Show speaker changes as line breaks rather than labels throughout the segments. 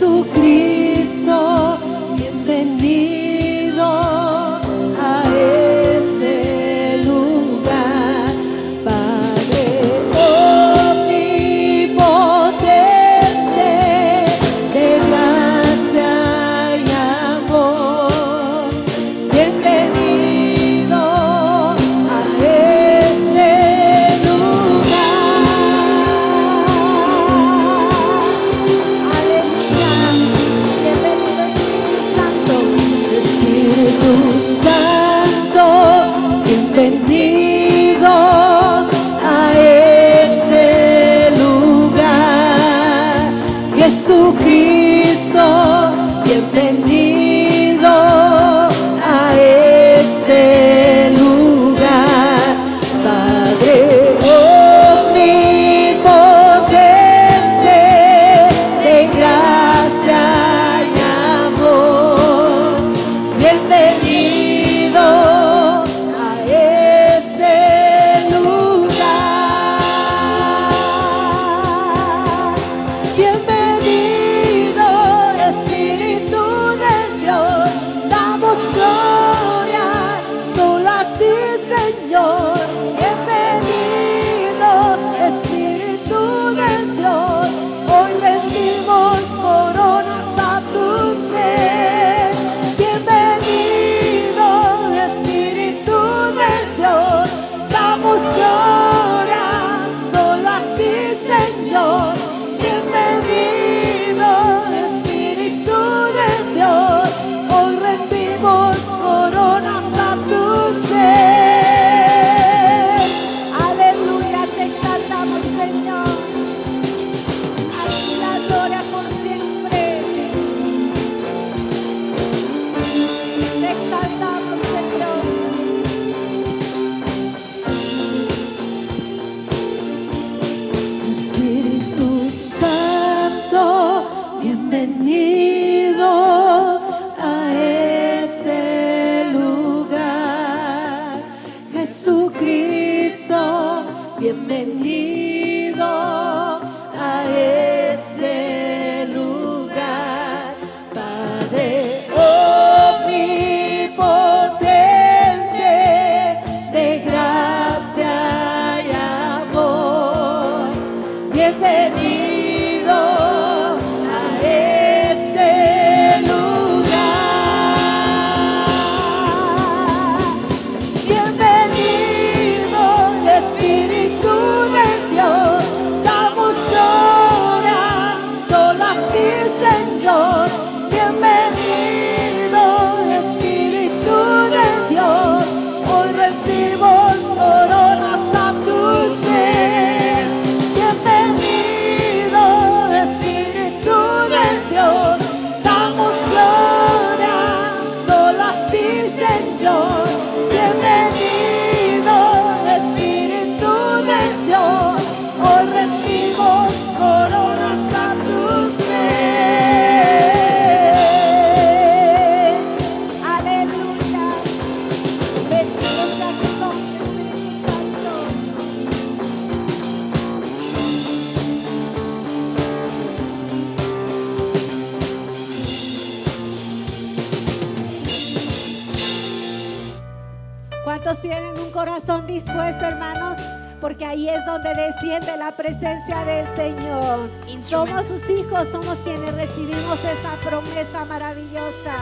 Jesucristo, bienvenido a este lugar. Padre omnipotente, de gracia y amor, bienvenido a este lugar. Aleluya. Bienvenido Espíritu Santo, bienvenido a este lugar. Jesucristo, bienvenido a este lugar. Padre omnipotente, de gracia y amor, bienvenido a este lugar. Bienvenido Espíritu de Dios, damos gloria solo a ti, Señor. Bienvenido Espíritu de Dios, hoy rendimos coronas a tus pies. Bienvenido Espíritu de Dios, damos gloria solo a ti, Señor. Bienvenido Espíritu de Dios, hoy rendimos coronas a tus pies. Aleluya, te exaltamos, Señor. A ti la gloria por siempre. Te exaltamos, Señor. Espíritu Santo, bienvenido a este lugar. Jesucristo, bienvenido a este lugar. Padre omnipotente, de gracia y amor, bienvenido a este lugar. Bienvenido Espíritu de Dios, damos gloria solo a ti, Señor. Bienvenido Espíritu de Dios, hoy rendimos coronas a tus pies. Bienvenido Espíritu de Dios, damos gloria solo a ti, Señor. Bienvenido Espíritu de Dios, hoy rendimos coronas a tus pies. Aleluya. Bendito sea tu nombre, Espíritu Santo. ¿Cuántos tienen un corazón dispuesto, hermanos? Porque ahí es donde desciende la presencia del Señor. Somos sus hijos, somos quienes recibimos esa promesa maravillosa.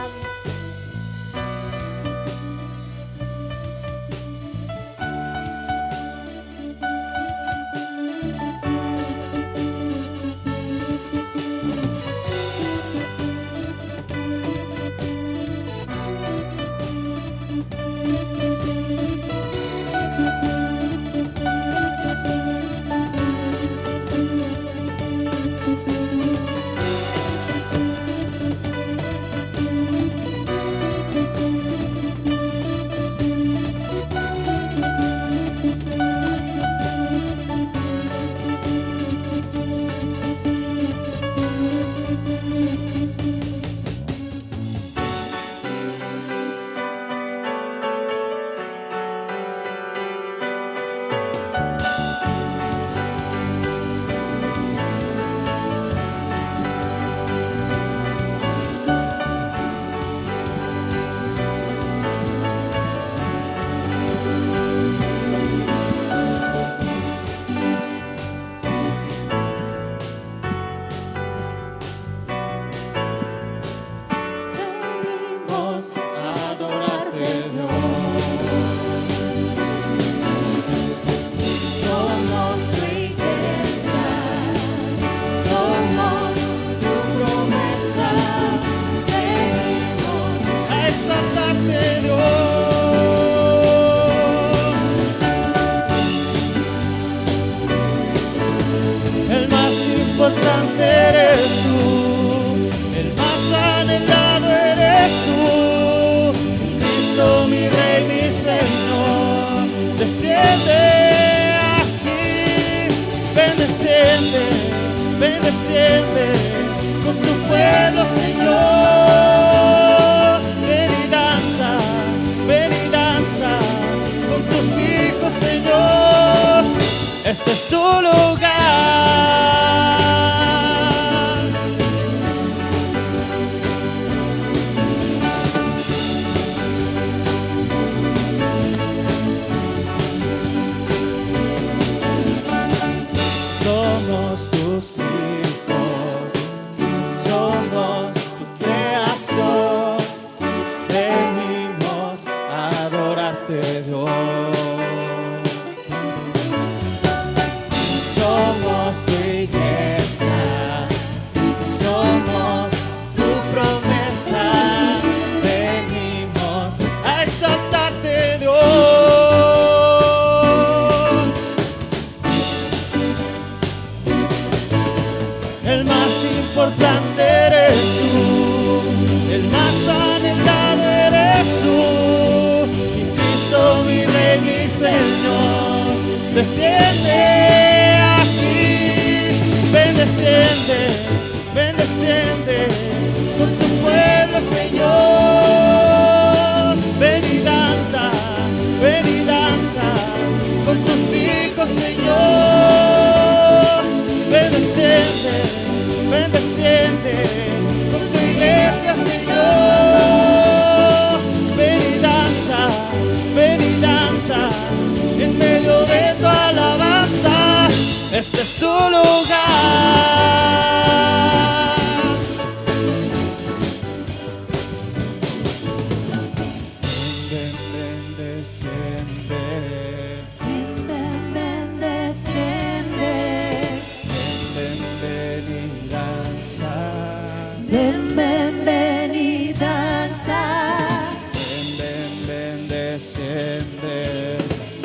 desciende con tu pueblo, Señor. Ven y danza con tus hijos, Señor. Ese es tu lugar. Somos tus hijos, somos tu creación. Venimos a adorarte, Dios. Somos tu iglesia, somos tu promesa. Venimos a exaltarte, Dios. El más importante eres tú, el más anhelado eres tú, mi Cristo, mi Rey, mi Señor. Desciende aquí, ven desciende con tu pueblo, Señor. Ven y danza con tus hijos, Señor. Ven desciende con tu iglesia, Señor. Ven y danza en medio de tu alabanza. Este es tu lugar. Ven, desciende.
Ven, ven y danza.
Ven, desciende.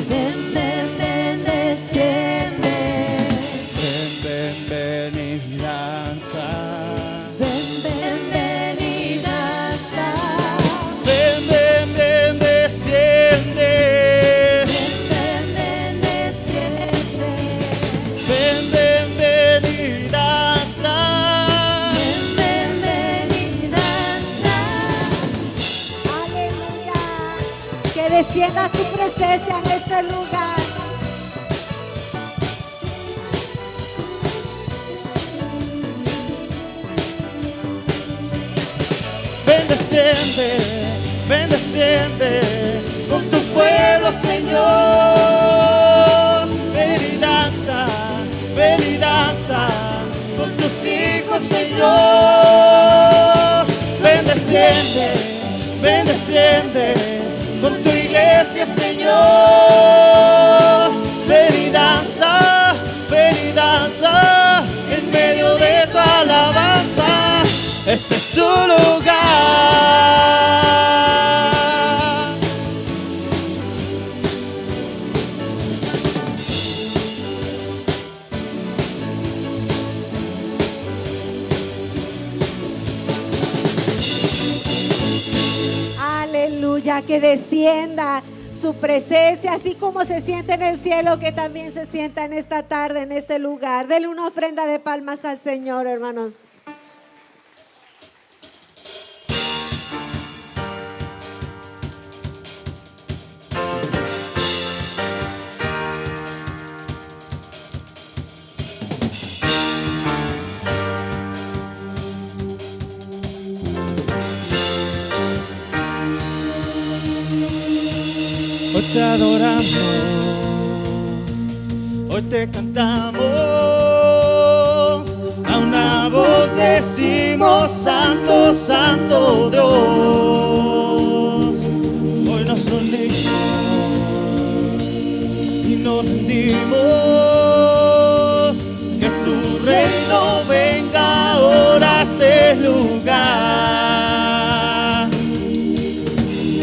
Ven, desciende.
Ven y danza.
Ven y danza.
Ven, desciende.
Ven, desciende.
Ven y danza.
Que descienda su presencia en este lugar.
Ven desciende con tu pueblo, Señor. Ven y danza con tus hijos, Señor. Ven desciende con tu iglesia, Señor. Ven y danza en medio de tu alabanza. Ese es tu lugar.
Aleluya, que descienda su presencia, así como se siente en el cielo, que también se sienta en esta tarde, en este lugar. Dele una ofrenda de palmas al Señor, hermanos.
Hoy te adoramos, hoy te cantamos, a una voz decimos: Santo, Santo Dios. Hoy nos unimos y nos rendimos, que tu reino venga ahora a este lugar.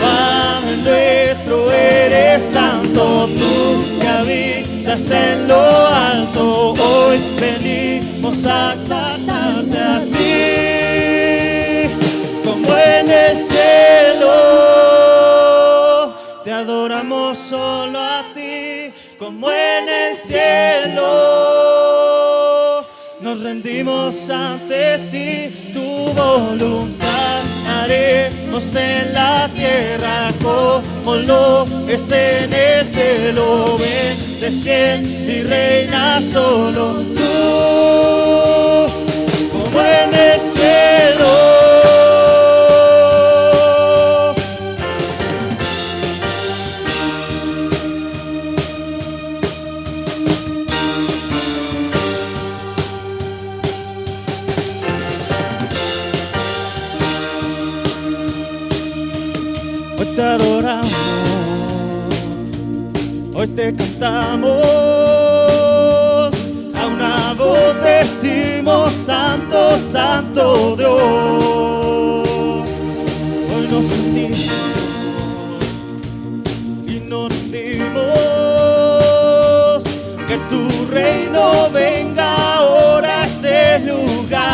Padre nuestro, eres santo, tú que habitas en lo alto. Hoy venimos a exaltarte a ti, como en el cielo. Te adoramos solo a ti, como en el cielo. Nos rendimos ante ti, tu voluntad haremos en la tierra como lo es en el cielo. Ven, desciende y reina solo tú, como en el cielo. Te adoramos, hoy te cantamos, a una voz decimos santo, santo Dios. Hoy nos unimos y nos rendimos, que tu reino venga ahora a ese lugar.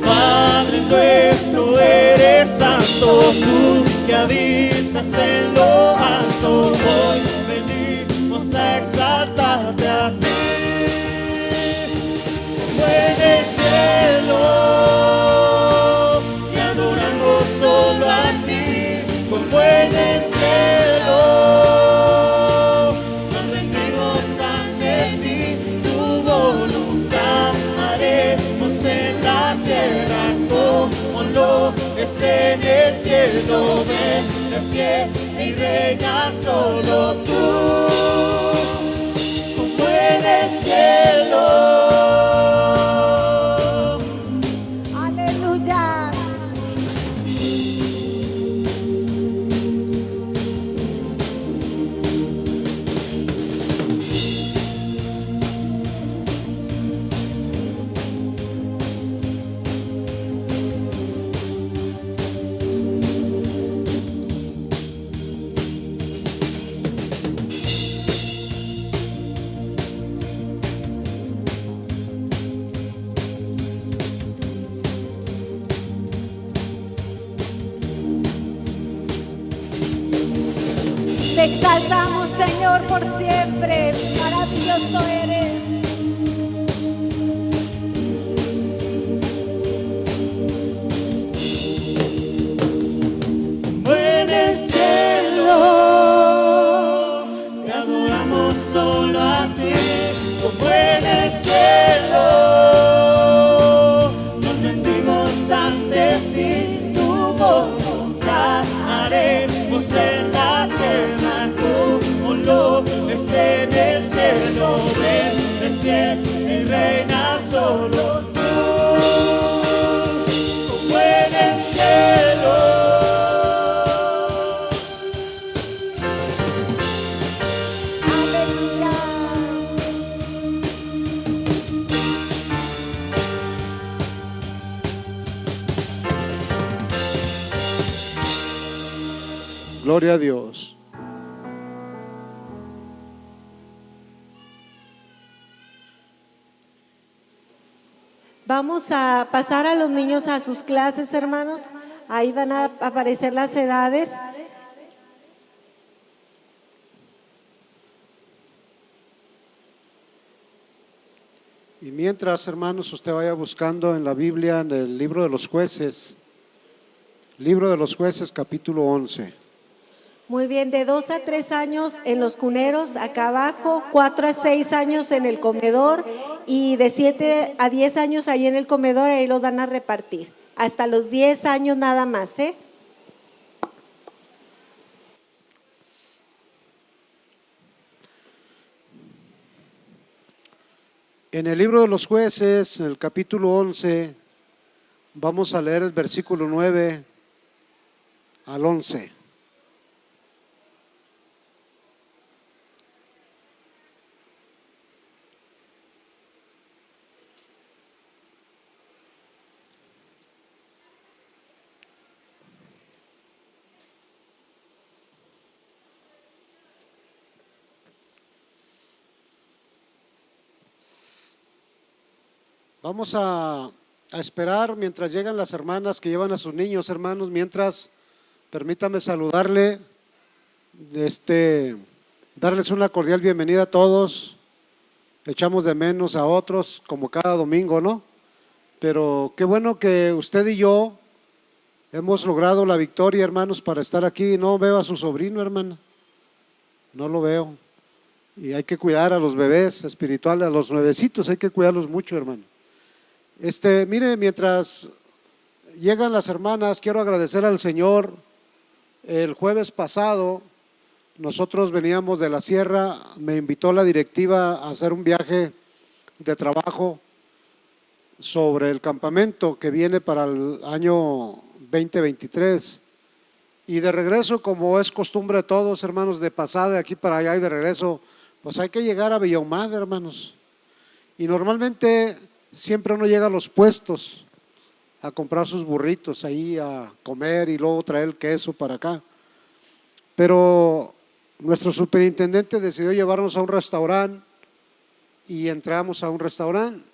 Padre nuestro, eres santo, tú que habitas en lo alto. Hoy venimos a exaltarte a ti, como en el cielo, y adoramos solo a ti, como en el cielo. Nos rendimos ante ti, tu voluntad haremos en la tierra como lo es en el cielo. Ven, desciende y reina solo tú, como en el cielo.
Aleluya. Te exaltamos, Señor, por siempre. Maravilloso eres.
Como en el cielo, te adoramos solo a ti, como en el cielo. Nos rendimos ante ti, tu voluntad haremos en la tierra como lo es en el cielo. Ven, desciende y reina solo tú, como en el cielo.
Aleluya.
Gloria a Dios.
Vamos a pasar a los niños a sus clases, hermanos. Ahí van a aparecer las edades.
Y mientras, hermanos, usted vaya buscando en la Biblia, en el libro de los jueces, capítulo 11.
Muy bien, de 2 a 3 años en los cuneros, acá abajo, 4 a 6 años en el comedor y de 7 a 10 años ahí en el comedor, ahí los van a repartir. Hasta los 10 años nada más, ¿eh?
En el libro de los jueces, en el capítulo 11, vamos a leer el versículo 9 al 11. Vamos a esperar mientras llegan las hermanas que llevan a sus niños, hermanos. Mientras, permítame saludarle Darles una cordial bienvenida a todos. Echamos de menos a otros como cada domingo, ¿no? Pero qué bueno que usted y yo hemos logrado la victoria, hermanos, para estar aquí. No veo a su sobrino, hermana, no lo veo. Y hay que cuidar a los bebés espirituales, a los nuevecitos, hay que cuidarlos mucho, hermano. Mire, mientras llegan las hermanas, quiero agradecer al Señor. El jueves pasado nosotros veníamos de la sierra, me invitó la directiva a hacer un viaje de trabajo sobre el campamento que viene para el año 2023. Y de regreso, como es costumbre de todos, hermanos, de pasada de aquí para allá y de regreso, pues hay que llegar a Villa Ahumada, hermanos. Y normalmente siempre uno llega a los puestos a comprar sus burritos ahí, a comer y luego traer el queso para acá. Pero nuestro superintendente decidió llevarnos a un restaurante y entramos a un restaurante.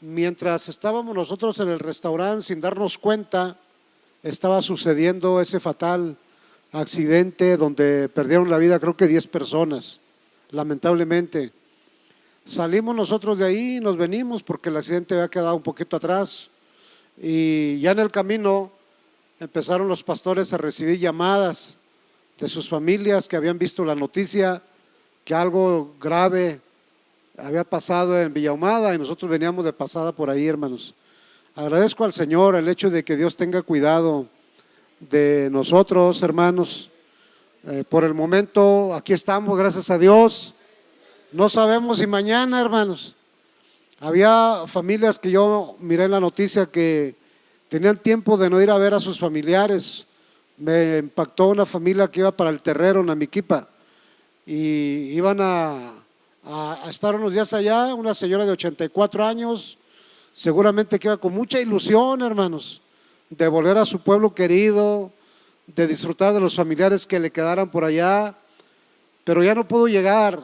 Mientras estábamos nosotros en el restaurante, sin darnos cuenta, estaba sucediendo ese fatal accidente donde perdieron la vida creo que 10 personas, lamentablemente. Salimos nosotros de ahí y nos venimos porque el accidente había quedado un poquito atrás, y ya en el camino empezaron los pastores a recibir llamadas de sus familias que habían visto la noticia que algo grave había pasado en Villa Ahumada, y nosotros veníamos de pasada por ahí, hermanos. Agradezco al Señor el hecho de que Dios tenga cuidado de nosotros, hermanos. Por el momento aquí estamos, gracias a Dios. No sabemos si mañana, hermanos. Había familias que yo miré en la noticia que tenían tiempo de no ir a ver a sus familiares. Me impactó una familia que iba para el Terrero, en Amiquipa, y iban a estar unos días allá. Una señora de 84 años, seguramente que iba con mucha ilusión, hermanos, de volver a su pueblo querido, de disfrutar de los familiares que le quedaran por allá, pero ya no pudo llegar.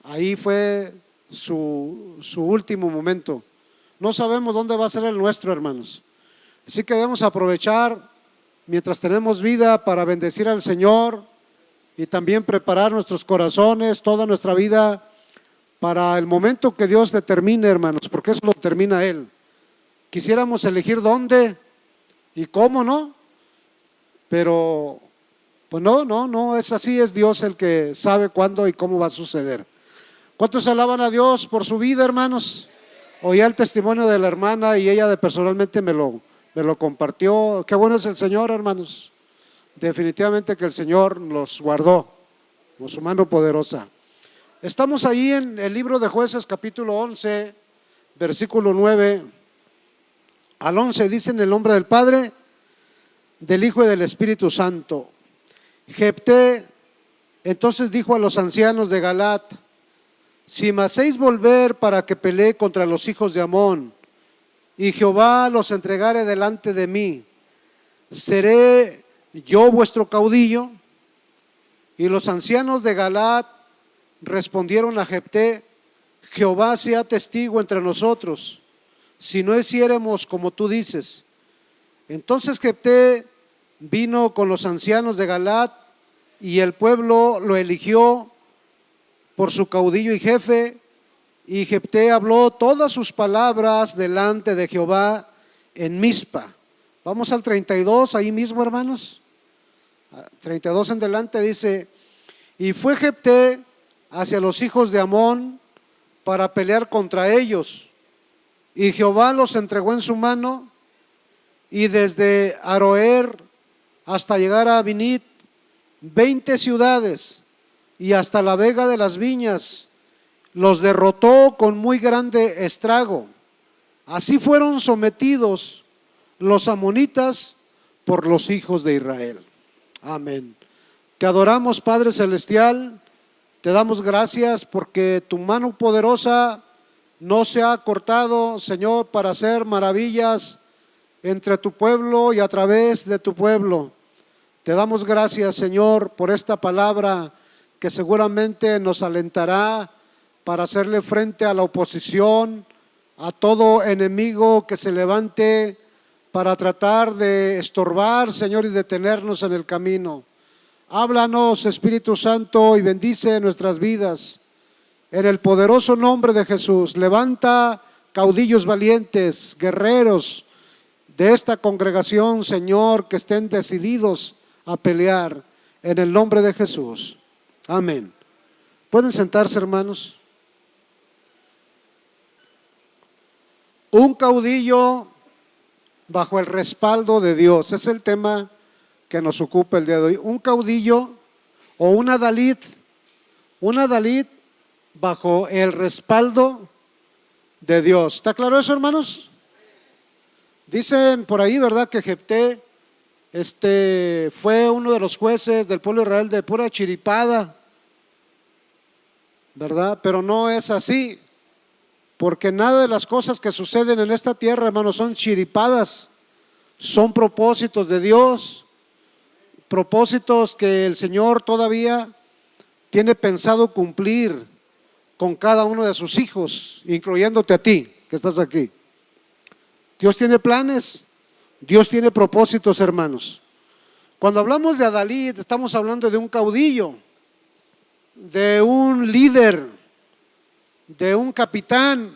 Ahí fue su último momento. No sabemos dónde va a ser el nuestro, hermanos. Así que debemos aprovechar mientras tenemos vida para bendecir al Señor y también preparar nuestros corazones, toda nuestra vida para el momento que Dios determine, hermanos, porque eso lo determina Él. Quisiéramos elegir dónde y cómo, ¿no? Pero pues no es así. Es Dios el que sabe cuándo y cómo va a suceder. ¿Cuántos alaban a Dios por su vida, hermanos? Oí el testimonio de la hermana y ella personalmente me lo compartió. Qué bueno es el Señor, hermanos. Definitivamente que el Señor los guardó con su mano poderosa. Estamos ahí en el libro de Jueces, capítulo 11, versículo 9 al 11. Dice: en el nombre del Padre, del Hijo y del Espíritu Santo. Jefté entonces dijo a los ancianos de Galaad: si me hacéis volver para que pelee contra los hijos de Amón, y Jehová los entregare delante de mí, ¿seré yo vuestro caudillo? Y los ancianos de Galaad respondieron a Jefté: Jehová sea testigo entre nosotros, si no hiciéremos como tú dices. Entonces Jefté vino con los ancianos de Galaad, y el pueblo lo eligió por su caudillo y jefe. Y Jefté habló todas sus palabras delante de Jehová en Mizpa. Vamos al 32, ahí mismo, hermanos. 32 en delante dice: y fue Jefté hacia los hijos de Amón para pelear contra ellos, y Jehová los entregó en su mano, y desde Aroer hasta llegar a Abinit, 20 ciudades, y hasta la vega de las viñas, los derrotó con muy grande estrago. Así fueron sometidos los amonitas por los hijos de Israel. Amén. Te adoramos, Padre Celestial. Te damos gracias porque tu mano poderosa no se ha cortado, Señor, para hacer maravillas entre tu pueblo y a través de tu pueblo. Te damos gracias, Señor, por esta palabra que seguramente nos alentará para hacerle frente a la oposición, a todo enemigo que se levante para tratar de estorbar, Señor, y detenernos en el camino. Háblanos, Espíritu Santo, y bendice nuestras vidas. En el poderoso nombre de Jesús, levanta caudillos valientes, guerreros de esta congregación, Señor, que estén decididos a pelear en el nombre de Jesús. Amén. ¿Pueden sentarse, hermanos? Un caudillo bajo el respaldo de Dios es el tema que nos ocupa el día de hoy. Un caudillo o un adalid bajo el respaldo de Dios. ¿Está claro eso, hermanos? Dicen por ahí, ¿verdad?, que Jefté fue uno de los jueces del pueblo de Israel de pura chiripada, ¿verdad? Pero no es así, porque nada de las cosas que suceden en esta tierra, hermanos, son chiripadas, son propósitos de Dios, propósitos que el Señor todavía tiene pensado cumplir con cada uno de sus hijos, incluyéndote a ti que estás aquí. Dios tiene planes, Dios tiene propósitos, hermanos. Cuando hablamos de adalid, estamos hablando de un caudillo, de un líder, de un capitán,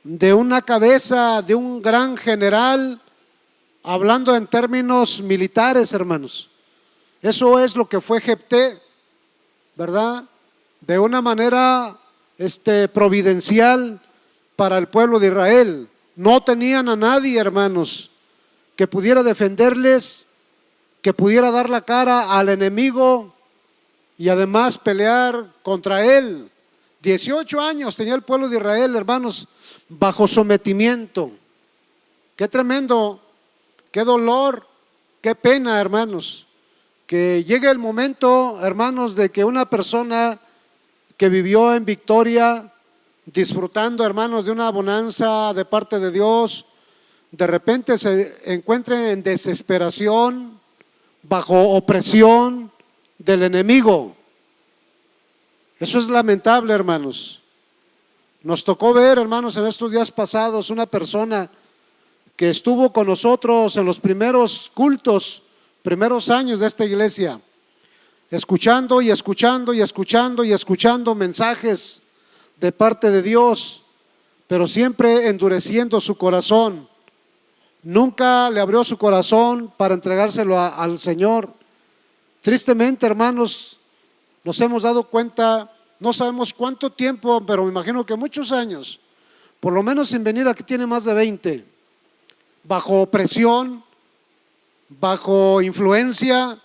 de una cabeza, de un gran general, hablando en términos militares, hermanos. Eso es lo que fue Jefté, ¿verdad? De una manera providencial para el pueblo de Israel. No tenían a nadie, hermanos, que pudiera defenderles, que pudiera dar la cara al enemigo y además pelear contra él. 18 años tenía el pueblo de Israel, hermanos, bajo sometimiento. Qué tremendo, qué dolor, qué pena, hermanos, que llegue el momento, hermanos, de que una persona que vivió en victoria, disfrutando, hermanos, de una bonanza de parte de Dios, de repente se encuentre en desesperación, bajo opresión del enemigo. Eso es lamentable, hermanos. Nos tocó ver, hermanos, en estos días pasados una persona que estuvo con nosotros en los primeros cultos, primeros años de esta iglesia, escuchando y escuchando y escuchando y escuchando mensajes de parte de Dios, pero siempre endureciendo su corazón. Nunca le abrió su corazón para entregárselo al Señor. Tristemente, hermanos, nos hemos dado cuenta, no sabemos cuánto tiempo, pero me imagino que muchos años, por lo menos sin venir aquí tiene más de 20, bajo opresión, bajo influencia,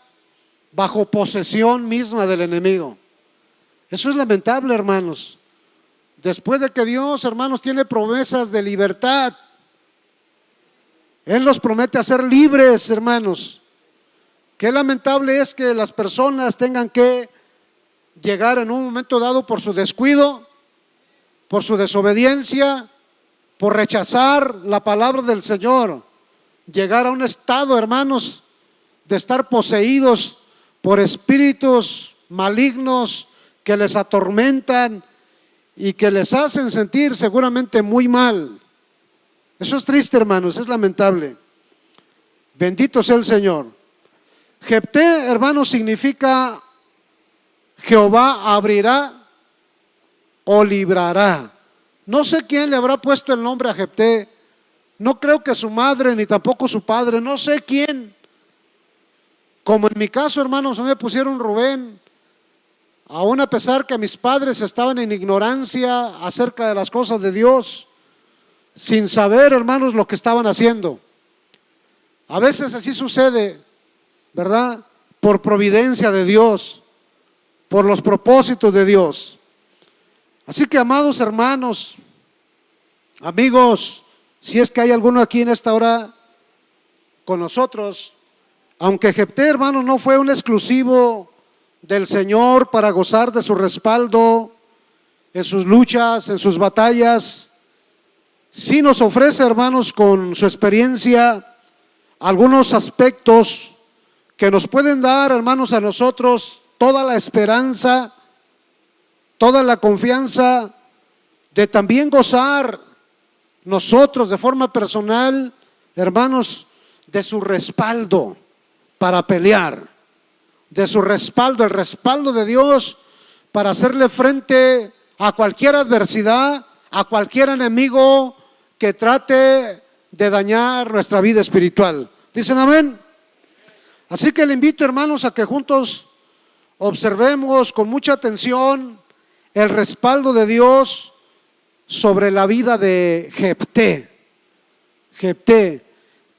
bajo posesión misma del enemigo. Eso es lamentable, hermanos. Después de que Dios, hermanos, tiene promesas de libertad, Él nos promete hacer libres, hermanos. Qué lamentable es que las personas tengan que llegar en un momento dado por su descuido, por su desobediencia, por rechazar la palabra del Señor, llegar a un estado, hermanos, de estar poseídos por espíritus malignos que les atormentan y que les hacen sentir seguramente muy mal. Eso es triste, hermanos, es lamentable. Bendito sea el Señor. Jefté, hermanos, significa Jehová abrirá o librará. No sé quién le habrá puesto el nombre a Jefté. No creo que su madre ni tampoco su padre, no sé quién. Como en mi caso, hermanos, me pusieron Rubén, aún a pesar que mis padres estaban en ignorancia acerca de las cosas de Dios, sin saber, hermanos, lo que estaban haciendo. A veces así sucede, ¿verdad? Por providencia de Dios, por los propósitos de Dios. Así que, amados hermanos, amigos, si es que hay alguno aquí en esta hora con nosotros, aunque Jefté, hermanos, no fue un exclusivo del Señor para gozar de su respaldo en sus luchas, en sus batallas, sí nos ofrece, hermanos, con su experiencia algunos aspectos que nos pueden dar, hermanos, a nosotros toda la esperanza, toda la confianza de también gozar nosotros de forma personal, hermanos, de su respaldo para pelear. de su respaldo, el respaldo de Dios para hacerle frente a cualquier adversidad, a cualquier enemigo que trate de dañar nuestra vida espiritual. ¿Dicen amén? Así que le invito, hermanos, a que juntos observemos con mucha atención el respaldo de Dios sobre la vida de Jefté. Jefté,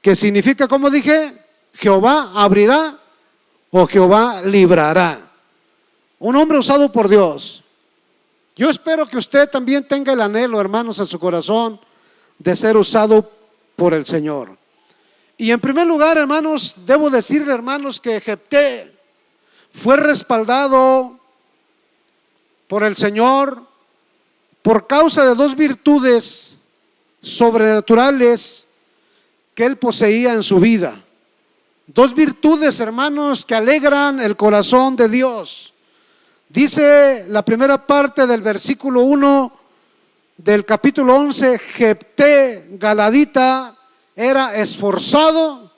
que significa, como dije, Jehová abrirá o Jehová librará. Un hombre usado por Dios. Yo espero que usted también tenga el anhelo, hermanos, en su corazón de ser usado por el Señor. Y en primer lugar, hermanos, debo decirle, hermanos, que Jefté fue respaldado por el Señor por causa de dos virtudes sobrenaturales que él poseía en su vida. Dos virtudes, hermanos, que alegran el corazón de Dios. Dice la primera parte del versículo 1 del capítulo 11: Jefté Galadita era esforzado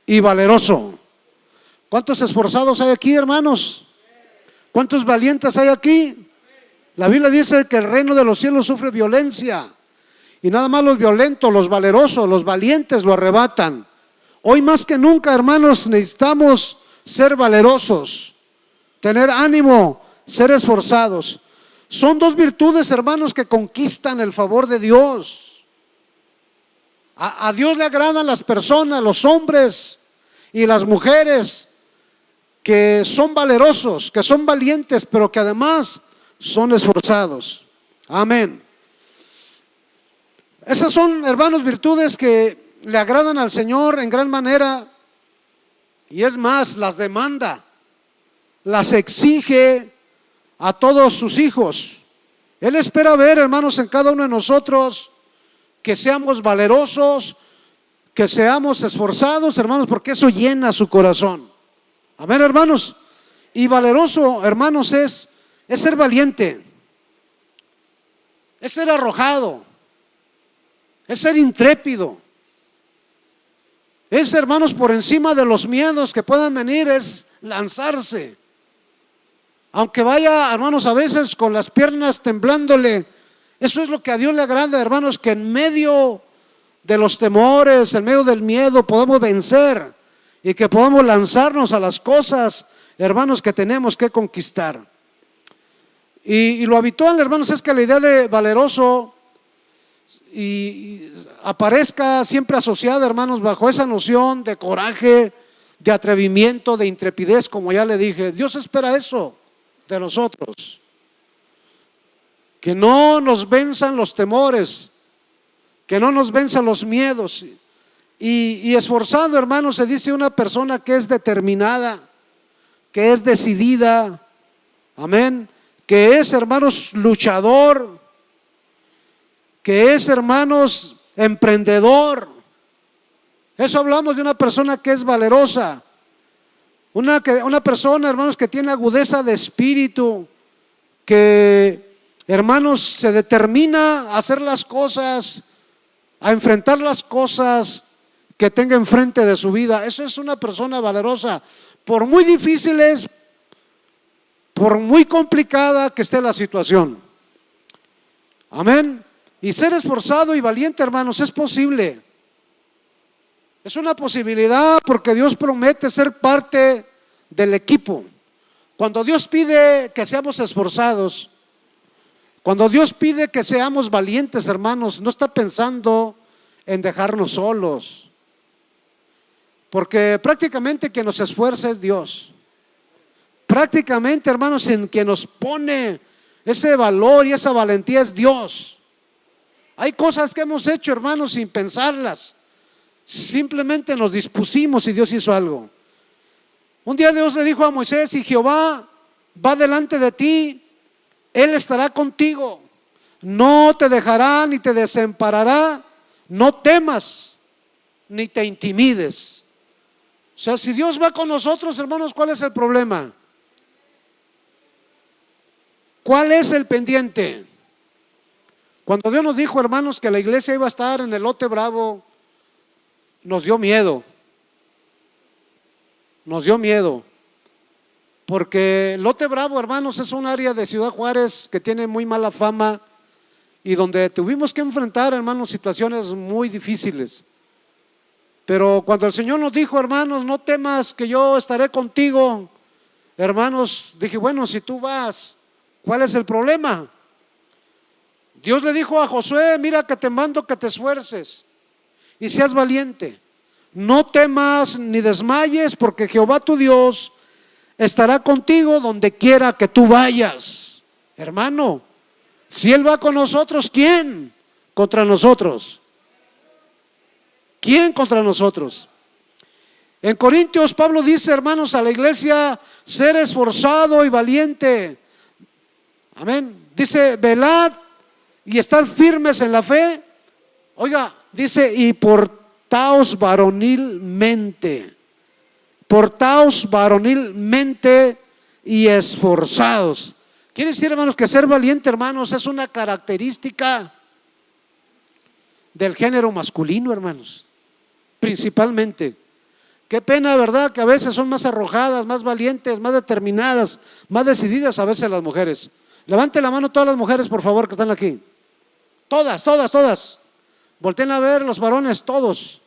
y valeroso. ¿Cuántos esforzados hay aquí, hermanos? ¿Cuántos valientes hay aquí? La Biblia dice que el reino de los cielos sufre violencia, y nada más los violentos, los valerosos, los valientes lo arrebatan. Hoy más que nunca, hermanos, necesitamos ser valerosos, tener ánimo, ser esforzados. Son dos virtudes, hermanos, que conquistan el favor de Dios. A Dios le agradan las personas, los hombres y las mujeres que son valerosos, que son valientes, pero que además son esforzados. Amén. Esas son, hermanos, virtudes que le agradan al Señor en gran manera, y es más, las demanda, las exige a todos sus hijos. Él espera ver, hermanos, en cada uno de nosotros que seamos valerosos, que seamos esforzados, hermanos, porque eso llena su corazón. Amén, hermanos. Y valeroso, hermanos, es ser valiente, es ser arrojado, es ser intrépido, es, hermanos, por encima de los miedos que puedan venir, es lanzarse. Aunque vaya, hermanos, a veces con las piernas temblándole. Eso es lo que a Dios le agrada, hermanos, que en medio de los temores, en medio del miedo, podamos vencer y que podamos lanzarnos a las cosas, hermanos, que tenemos que conquistar. Y lo habitual, hermanos, es que la idea de valeroso y aparezca siempre asociada, hermanos, bajo esa noción de coraje, de atrevimiento, de intrepidez, como ya le dije. Dios espera eso de nosotros, que no nos venzan los temores, que no nos venzan los miedos. Y esforzado, hermanos, se dice una persona que es determinada, que es decidida, amén, que es, hermanos, luchador, que es, hermanos, emprendedor. Eso hablamos de una persona que es valerosa, una persona, hermanos, que tiene agudeza de espíritu, que, hermanos, se determina a hacer las cosas, a enfrentar las cosas que tenga enfrente de su vida. Eso es una persona valerosa, por muy difíciles, por muy complicada que esté la situación. Amén. Y ser esforzado y valiente, hermanos, es posible. Es una posibilidad, porque Dios promete ser parte del equipo. Cuando Dios pide que seamos esforzados, cuando Dios pide que seamos valientes, hermanos, no está pensando en dejarnos solos, porque prácticamente quien nos esfuerza es Dios. Prácticamente, hermanos, en quien nos pone ese valor y esa valentía es Dios. Hay cosas que hemos hecho, hermanos, sin pensarlas. Simplemente nos dispusimos y Dios hizo algo. Un día Dios le dijo a Moisés: si Jehová va delante de ti, Él estará contigo, no te dejará ni te desamparará, no temas ni te intimides. O sea, si Dios va con nosotros, hermanos, ¿cuál es el problema? ¿Cuál es el pendiente? Cuando Dios nos dijo, hermanos, que la iglesia iba a estar en el lote bravo, nos dio miedo. Nos dio miedo. Porque Lote Bravo, hermanos, es un área de Ciudad Juárez que tiene muy mala fama y donde tuvimos que enfrentar, hermanos, situaciones muy difíciles. Pero cuando el Señor nos dijo, hermanos, no temas que yo estaré contigo, hermanos, dije, bueno, si tú vas, ¿cuál es el problema? Dios le dijo a Josué, mira que te mando que te esfuerces y seas valiente. No temas ni desmayes, porque Jehová tu Dios estará contigo donde quiera que tú vayas. Hermano, si Él va con nosotros, ¿quién contra nosotros? ¿Quién contra nosotros? En Corintios, Pablo dice, hermanos, a la iglesia, ser esforzado y valiente. Amén. Dice, velad y estar firmes en la fe. Oiga, dice, y portaos varonilmente. Portaos varonilmente y esforzados. Quiere decir, hermanos, que ser valiente, hermanos, es una característica del género masculino, hermanos, principalmente. Qué pena, ¿verdad? Que a veces son más arrojadas, más valientes, más determinadas, más decididas a veces las mujeres. Levante la mano todas las mujeres, por favor, que están aquí. Todas, todas, todas. Volteen a ver los varones, todos.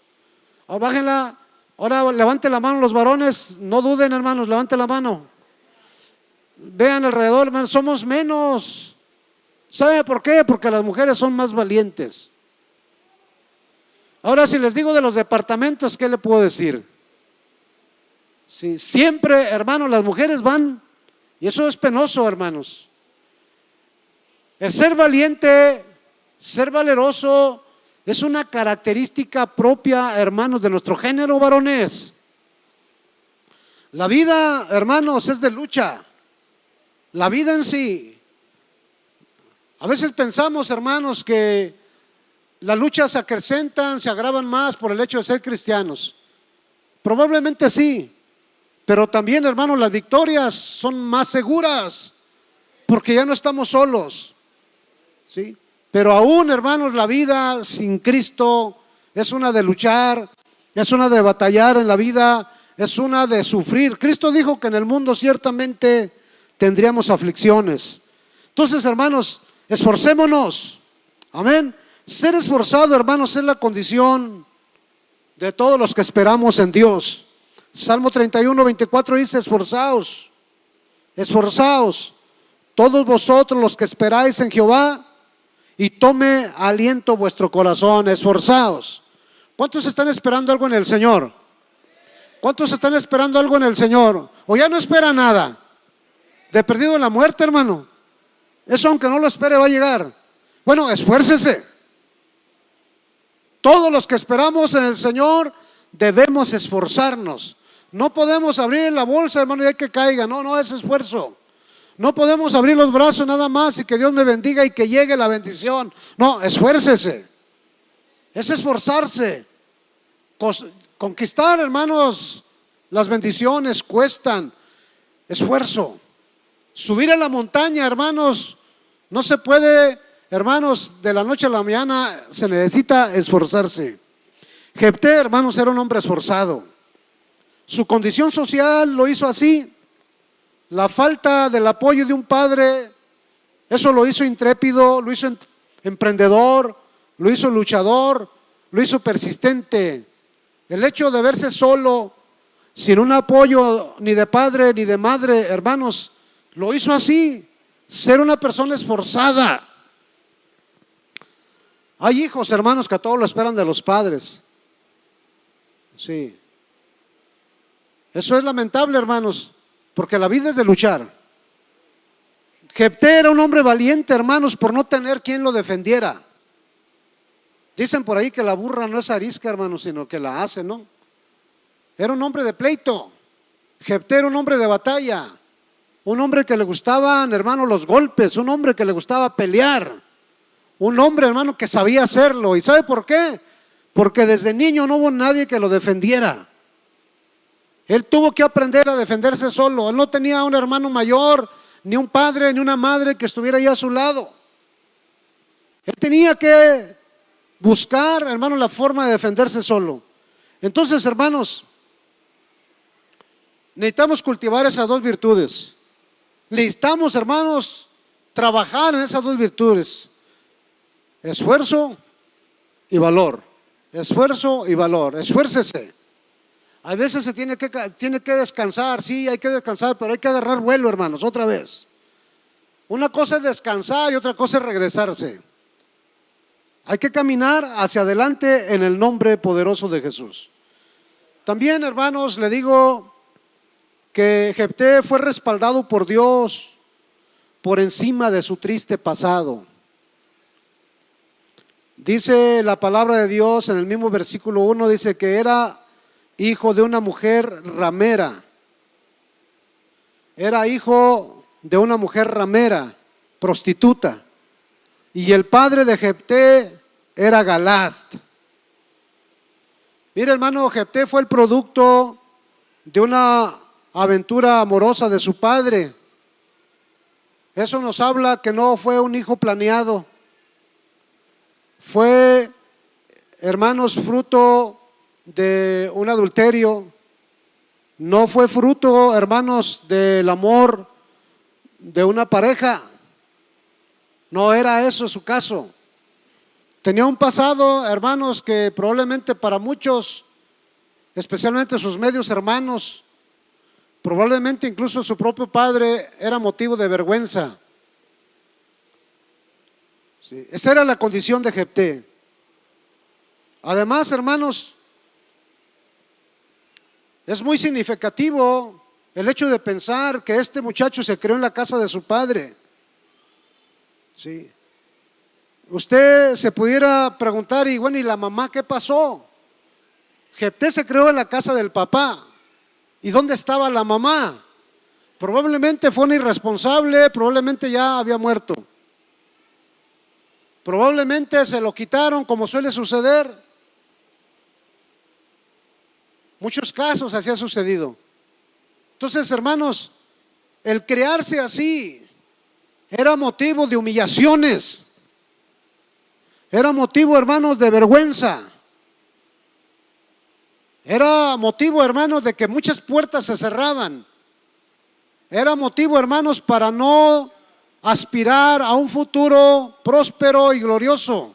Ahora bájenla. Ahora levante la mano los varones. No duden, hermanos, levante la mano. Vean alrededor, hermanos, somos menos. ¿Sabe por qué? Porque las mujeres son más valientes. Ahora, si les digo de los departamentos, ¿qué le puedo decir? Sí, siempre, hermanos, las mujeres van, y eso es penoso, hermanos. El ser valiente, ser valeroso, es una característica propia, hermanos, de nuestro género varones. La vida, hermanos, es de lucha. La vida en sí. A veces pensamos, hermanos, que las luchas se acrecentan, se agravan más por el hecho de ser cristianos. Probablemente sí, pero también, hermanos, las victorias son más seguras porque ya no estamos solos, ¿sí? Pero aún, hermanos, la vida sin Cristo es una de luchar, es una de batallar en la vida, es una de sufrir. Cristo dijo que en el mundo ciertamente tendríamos aflicciones. Entonces, hermanos, esforcémonos. Amén. Ser esforzado, hermanos, es la condición de todos los que esperamos en Dios. Salmo 31, 24 dice, esforzaos, esforzaos, todos vosotros los que esperáis en Jehová, y tome aliento vuestro corazón, esforzaos. ¿Cuántos están esperando algo en el Señor? ¿Cuántos están esperando algo en el Señor? ¿O ya no espera nada? De perdido en la muerte, hermano. Eso, aunque no lo espere, va a llegar. Bueno, esfuércese. Todos los que esperamos en el Señor debemos esforzarnos. No podemos abrir la bolsa, hermano, y hay que caiga. No, no es esfuerzo. No podemos abrir los brazos nada más y que Dios me bendiga y que llegue la bendición. No, esfuércese. Es esforzarse. Conquistar, hermanos, las bendiciones cuestan esfuerzo. Subir a la montaña, hermanos, no se puede, hermanos, de la noche a la mañana. Se necesita esforzarse. Jefté, hermanos, era un hombre esforzado. Su condición social lo hizo así. La falta del apoyo de un padre, eso lo hizo intrépido, lo hizo emprendedor, lo hizo luchador, lo hizo persistente. El hecho de verse solo, sin un apoyo ni de padre ni de madre, hermanos, lo hizo así, ser una persona esforzada. Hay hijos, hermanos, que a todos lo esperan de los padres. Sí. Eso es lamentable, hermanos, porque la vida es de luchar. Jefté era un hombre valiente, hermanos, por no tener quien lo defendiera. Dicen por ahí que la burra no es arisca, hermanos, sino que la hace, ¿no? Era un hombre de pleito. Jefté era un hombre de batalla, un hombre que le gustaban, hermanos, los golpes, un hombre que le gustaba pelear, un hombre, hermano, que sabía hacerlo. ¿Y sabe por qué? Porque desde niño no hubo nadie que lo defendiera. Él tuvo que aprender a defenderse solo. Él no tenía un hermano mayor, ni un padre, ni una madre que estuviera ahí a su lado. Él tenía que buscar, hermano, la forma de defenderse solo. Entonces, hermanos, necesitamos cultivar esas dos virtudes. Necesitamos, hermanos, trabajar en esas dos virtudes: esfuerzo y valor. Esfuerzo y valor. Esfuércese. A veces se tiene que descansar, sí, hay que descansar, pero hay que agarrar vuelo, hermanos, otra vez. Una cosa es descansar y otra cosa es regresarse. Hay que caminar hacia adelante en el nombre poderoso de Jesús. También, hermanos, le digo que Jefté fue respaldado por Dios por encima de su triste pasado. Dice la palabra de Dios en el mismo versículo 1, dice que era hijo de una mujer ramera. Era hijo de una mujer ramera, prostituta. Y el padre de Jefté era Galad. Mire, hermano, Jefté fue el producto de una aventura amorosa de su padre. Eso nos habla que no fue un hijo planeado. Fue, hermanos, fruto de un adulterio. No fue fruto, hermanos, del amor de una pareja. No era eso su caso. Tenía un pasado, hermanos, que probablemente para muchos, especialmente sus medios hermanos, probablemente incluso su propio padre, era motivo de vergüenza. Sí, esa era la condición de Jefté. Además, hermanos, es muy significativo el hecho de pensar que este muchacho se crió en la casa de su padre. Sí. Usted se pudiera preguntar, y bueno, ¿y la mamá qué pasó? Jefté se crió en la casa del papá. ¿Y dónde estaba la mamá? Probablemente fue una irresponsable, probablemente ya había muerto. Probablemente se lo quitaron, como suele suceder. Muchos casos así ha sucedido. Entonces, hermanos, el criarse así era motivo de humillaciones. Era motivo, hermanos, de vergüenza. Era motivo, hermanos, de que muchas puertas se cerraban. Era motivo, hermanos, para no aspirar a un futuro próspero y glorioso.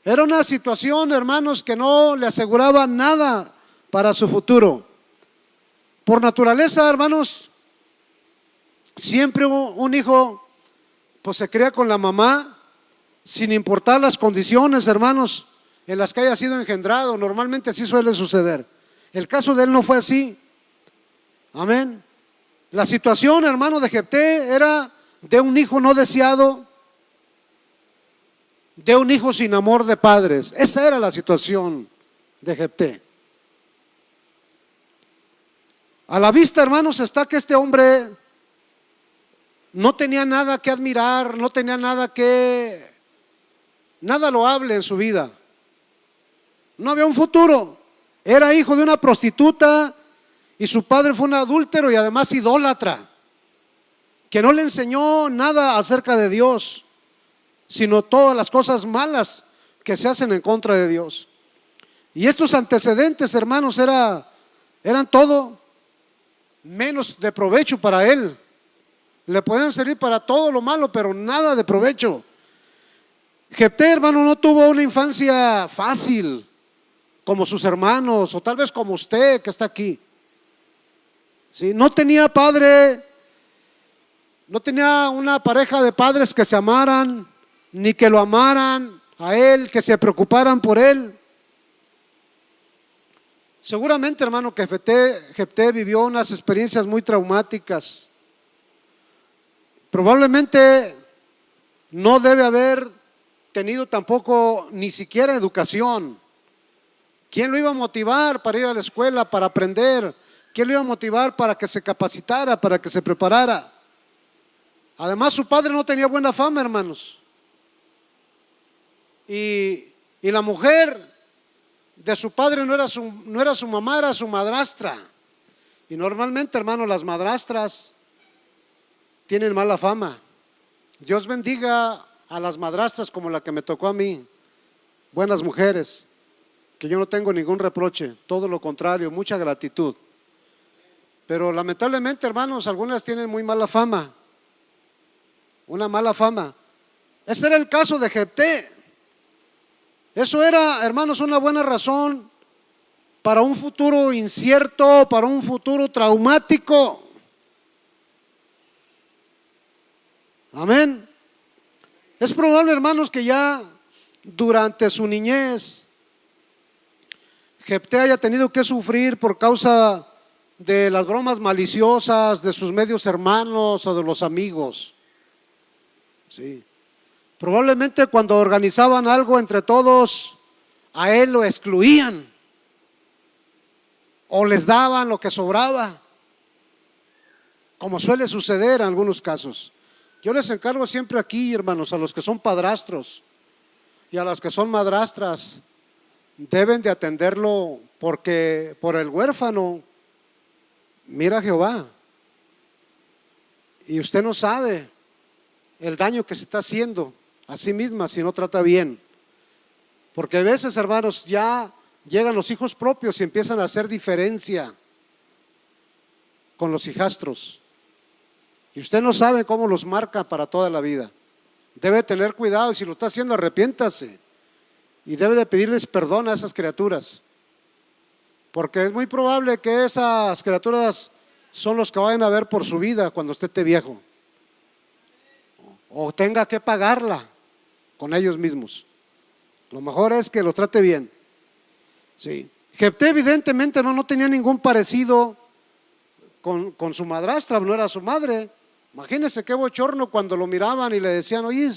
Era una situación, hermanos, que no le aseguraba nada para su futuro. Por naturaleza, hermanos, siempre un hijo pues se cría con la mamá, sin importar las condiciones, hermanos, en las que haya sido engendrado. Normalmente así suele suceder. El caso de él no fue así. Amén. La situación, hermano, de Jefté era de un hijo no deseado, de un hijo sin amor de padres. Esa era la situación de Jefté. A la vista, hermanos, está que este hombre no tenía nada que admirar, no tenía nada loable en su vida. No había un futuro. Era hijo de una prostituta y su padre fue un adúltero y además idólatra, que no le enseñó nada acerca de Dios, sino todas las cosas malas que se hacen en contra de Dios. Y estos antecedentes, hermanos, eran todo menos de provecho para él. Le podían servir para todo lo malo, pero nada de provecho. Jefté, hermano, no tuvo una infancia fácil como sus hermanos, o tal vez como usted que está aquí. ¿Sí? No tenía padre, no tenía una pareja de padres que se amaran, ni que lo amaran a él, que se preocuparan por él. Seguramente, hermano, que Jefté vivió unas experiencias muy traumáticas. Probablemente no debe haber tenido tampoco ni siquiera educación. ¿Quién lo iba a motivar para ir a la escuela, para aprender? ¿Quién lo iba a motivar para que se capacitara, para que se preparara? Además, su padre no tenía buena fama, hermanos. Y la mujer de su padre no era su mamá, era su madrastra. Y normalmente, hermanos, las madrastras tienen mala fama. Dios bendiga a las madrastras como la que me tocó a mí. Buenas mujeres, que yo no tengo ningún reproche, todo lo contrario, mucha gratitud. Pero lamentablemente, hermanos, algunas tienen muy mala fama, una mala fama. Ese era el caso de Jefté. Eso era, hermanos, una buena razón para un futuro incierto, para un futuro traumático. Amén. Es probable, hermanos, que ya durante su niñez Jefté haya tenido que sufrir por causa de las bromas maliciosas de sus medios hermanos o de los amigos. Sí. Probablemente cuando organizaban algo entre todos, a él lo excluían o les daban lo que sobraba, como suele suceder en algunos casos. Yo les encargo siempre aquí, hermanos, a los que son padrastros y a las que son madrastras, deben de atenderlo, porque por el huérfano mira Jehová, y usted no sabe el daño que se está haciendo a sí misma si no trata bien. Porque a veces, hermanos, ya llegan los hijos propios y empiezan a hacer diferencia con los hijastros, y usted no sabe cómo los marca para toda la vida. Debe tener cuidado, y si lo está haciendo, arrepiéntase y debe de pedirles perdón a esas criaturas, porque es muy probable que esas criaturas son los que vayan a ver por su vida cuando usted esté viejo o tenga que pagarla con ellos mismos. Lo mejor es que lo trate bien. Sí. Jefté evidentemente no tenía ningún parecido con su madrastra, no era su madre. Imagínense qué bochorno cuando lo miraban y le decían: oye,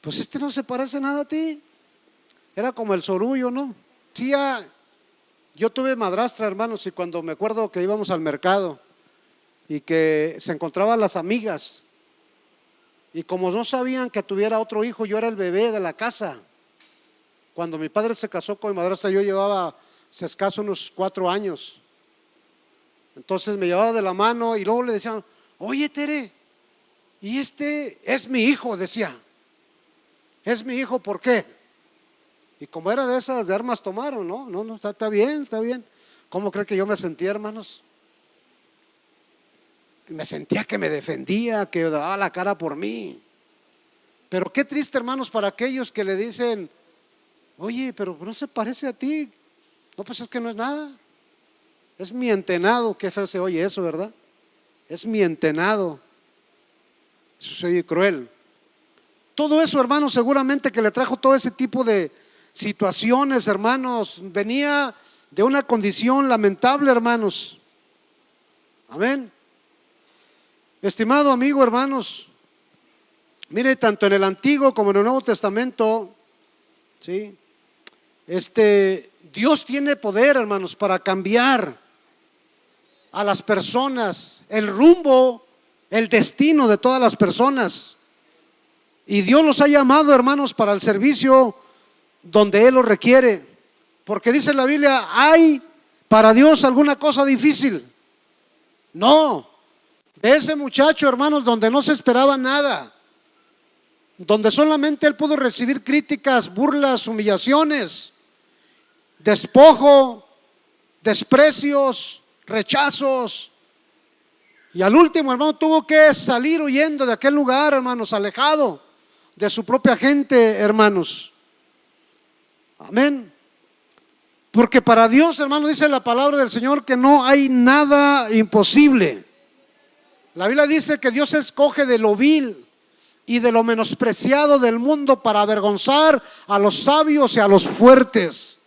pues este no se parece nada a ti. Era como el sorullo, ¿no? Yo tuve madrastra, hermanos, y cuando me acuerdo que íbamos al mercado y que se encontraban las amigas, y como no sabían que tuviera otro hijo, yo era el bebé de la casa. Cuando mi padre se casó con mi madrastra, yo llevaba, si escaso, unos 4 años. Entonces me llevaba de la mano y luego le decían: oye, Tere, y este es mi hijo, decía. Es mi hijo, ¿por qué? Y como era de esas de armas tomaron, no, está bien, está bien. ¿Cómo cree que yo me sentía, hermanos? Me sentía que me defendía, que daba la cara por mí. Pero qué triste, hermanos, para aquellos que le dicen: oye, pero no se parece a ti. No, pues es que no es nada. Es mi entenado. Qué feo se oye eso, ¿verdad? Es mi entenado. Eso se oye cruel. Todo eso, hermanos, seguramente que le trajo todo ese tipo de situaciones, hermanos, venía de una condición lamentable, hermanos. Amén. Estimado amigo, hermanos, mire, tanto en el Antiguo como en el Nuevo Testamento, ¿sí? Dios tiene poder, hermanos, para cambiar a las personas, el rumbo, el destino de todas las personas. Y Dios los ha llamado, hermanos, para el servicio donde Él los requiere. Porque dice la Biblia: ¿hay para Dios alguna cosa difícil? No. De ese muchacho, hermanos, donde no se esperaba nada, donde solamente él pudo recibir críticas, burlas, humillaciones, despojo, desprecios, rechazos, y al último, hermano, tuvo que salir huyendo de aquel lugar, hermanos, alejado de su propia gente, hermanos. Amén. Porque para Dios, hermano, dice la palabra del Señor que no hay nada imposible. La Biblia dice que Dios escoge de lo vil y de lo menospreciado del mundo para avergonzar a los sabios y a los fuertes.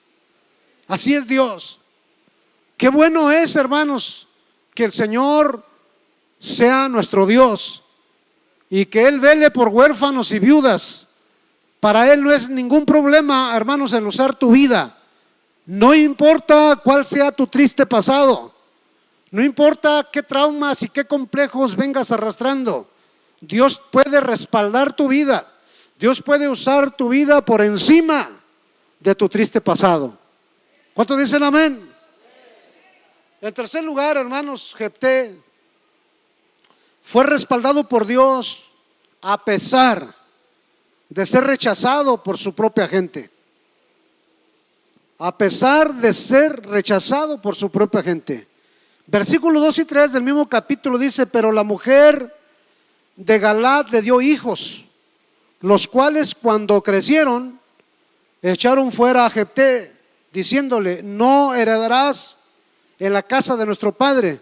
Así es Dios. Qué bueno es, hermanos, que el Señor sea nuestro Dios y que Él vele por huérfanos y viudas. Para Él no es ningún problema, hermanos, en usar tu vida. No importa cuál sea tu triste pasado, no importa qué traumas y qué complejos vengas arrastrando, Dios puede respaldar tu vida. Dios puede usar tu vida por encima de tu triste pasado. ¿Cuántos dicen amén? En tercer lugar, hermanos, Jefté fue respaldado por Dios a pesar de ser rechazado por su propia gente. A pesar de ser rechazado por su propia gente. Versículos 2 y 3 del mismo capítulo dice: pero la mujer de Galaad le dio hijos, los cuales cuando crecieron echaron fuera a Jefté, diciéndole: no heredarás en la casa de nuestro padre,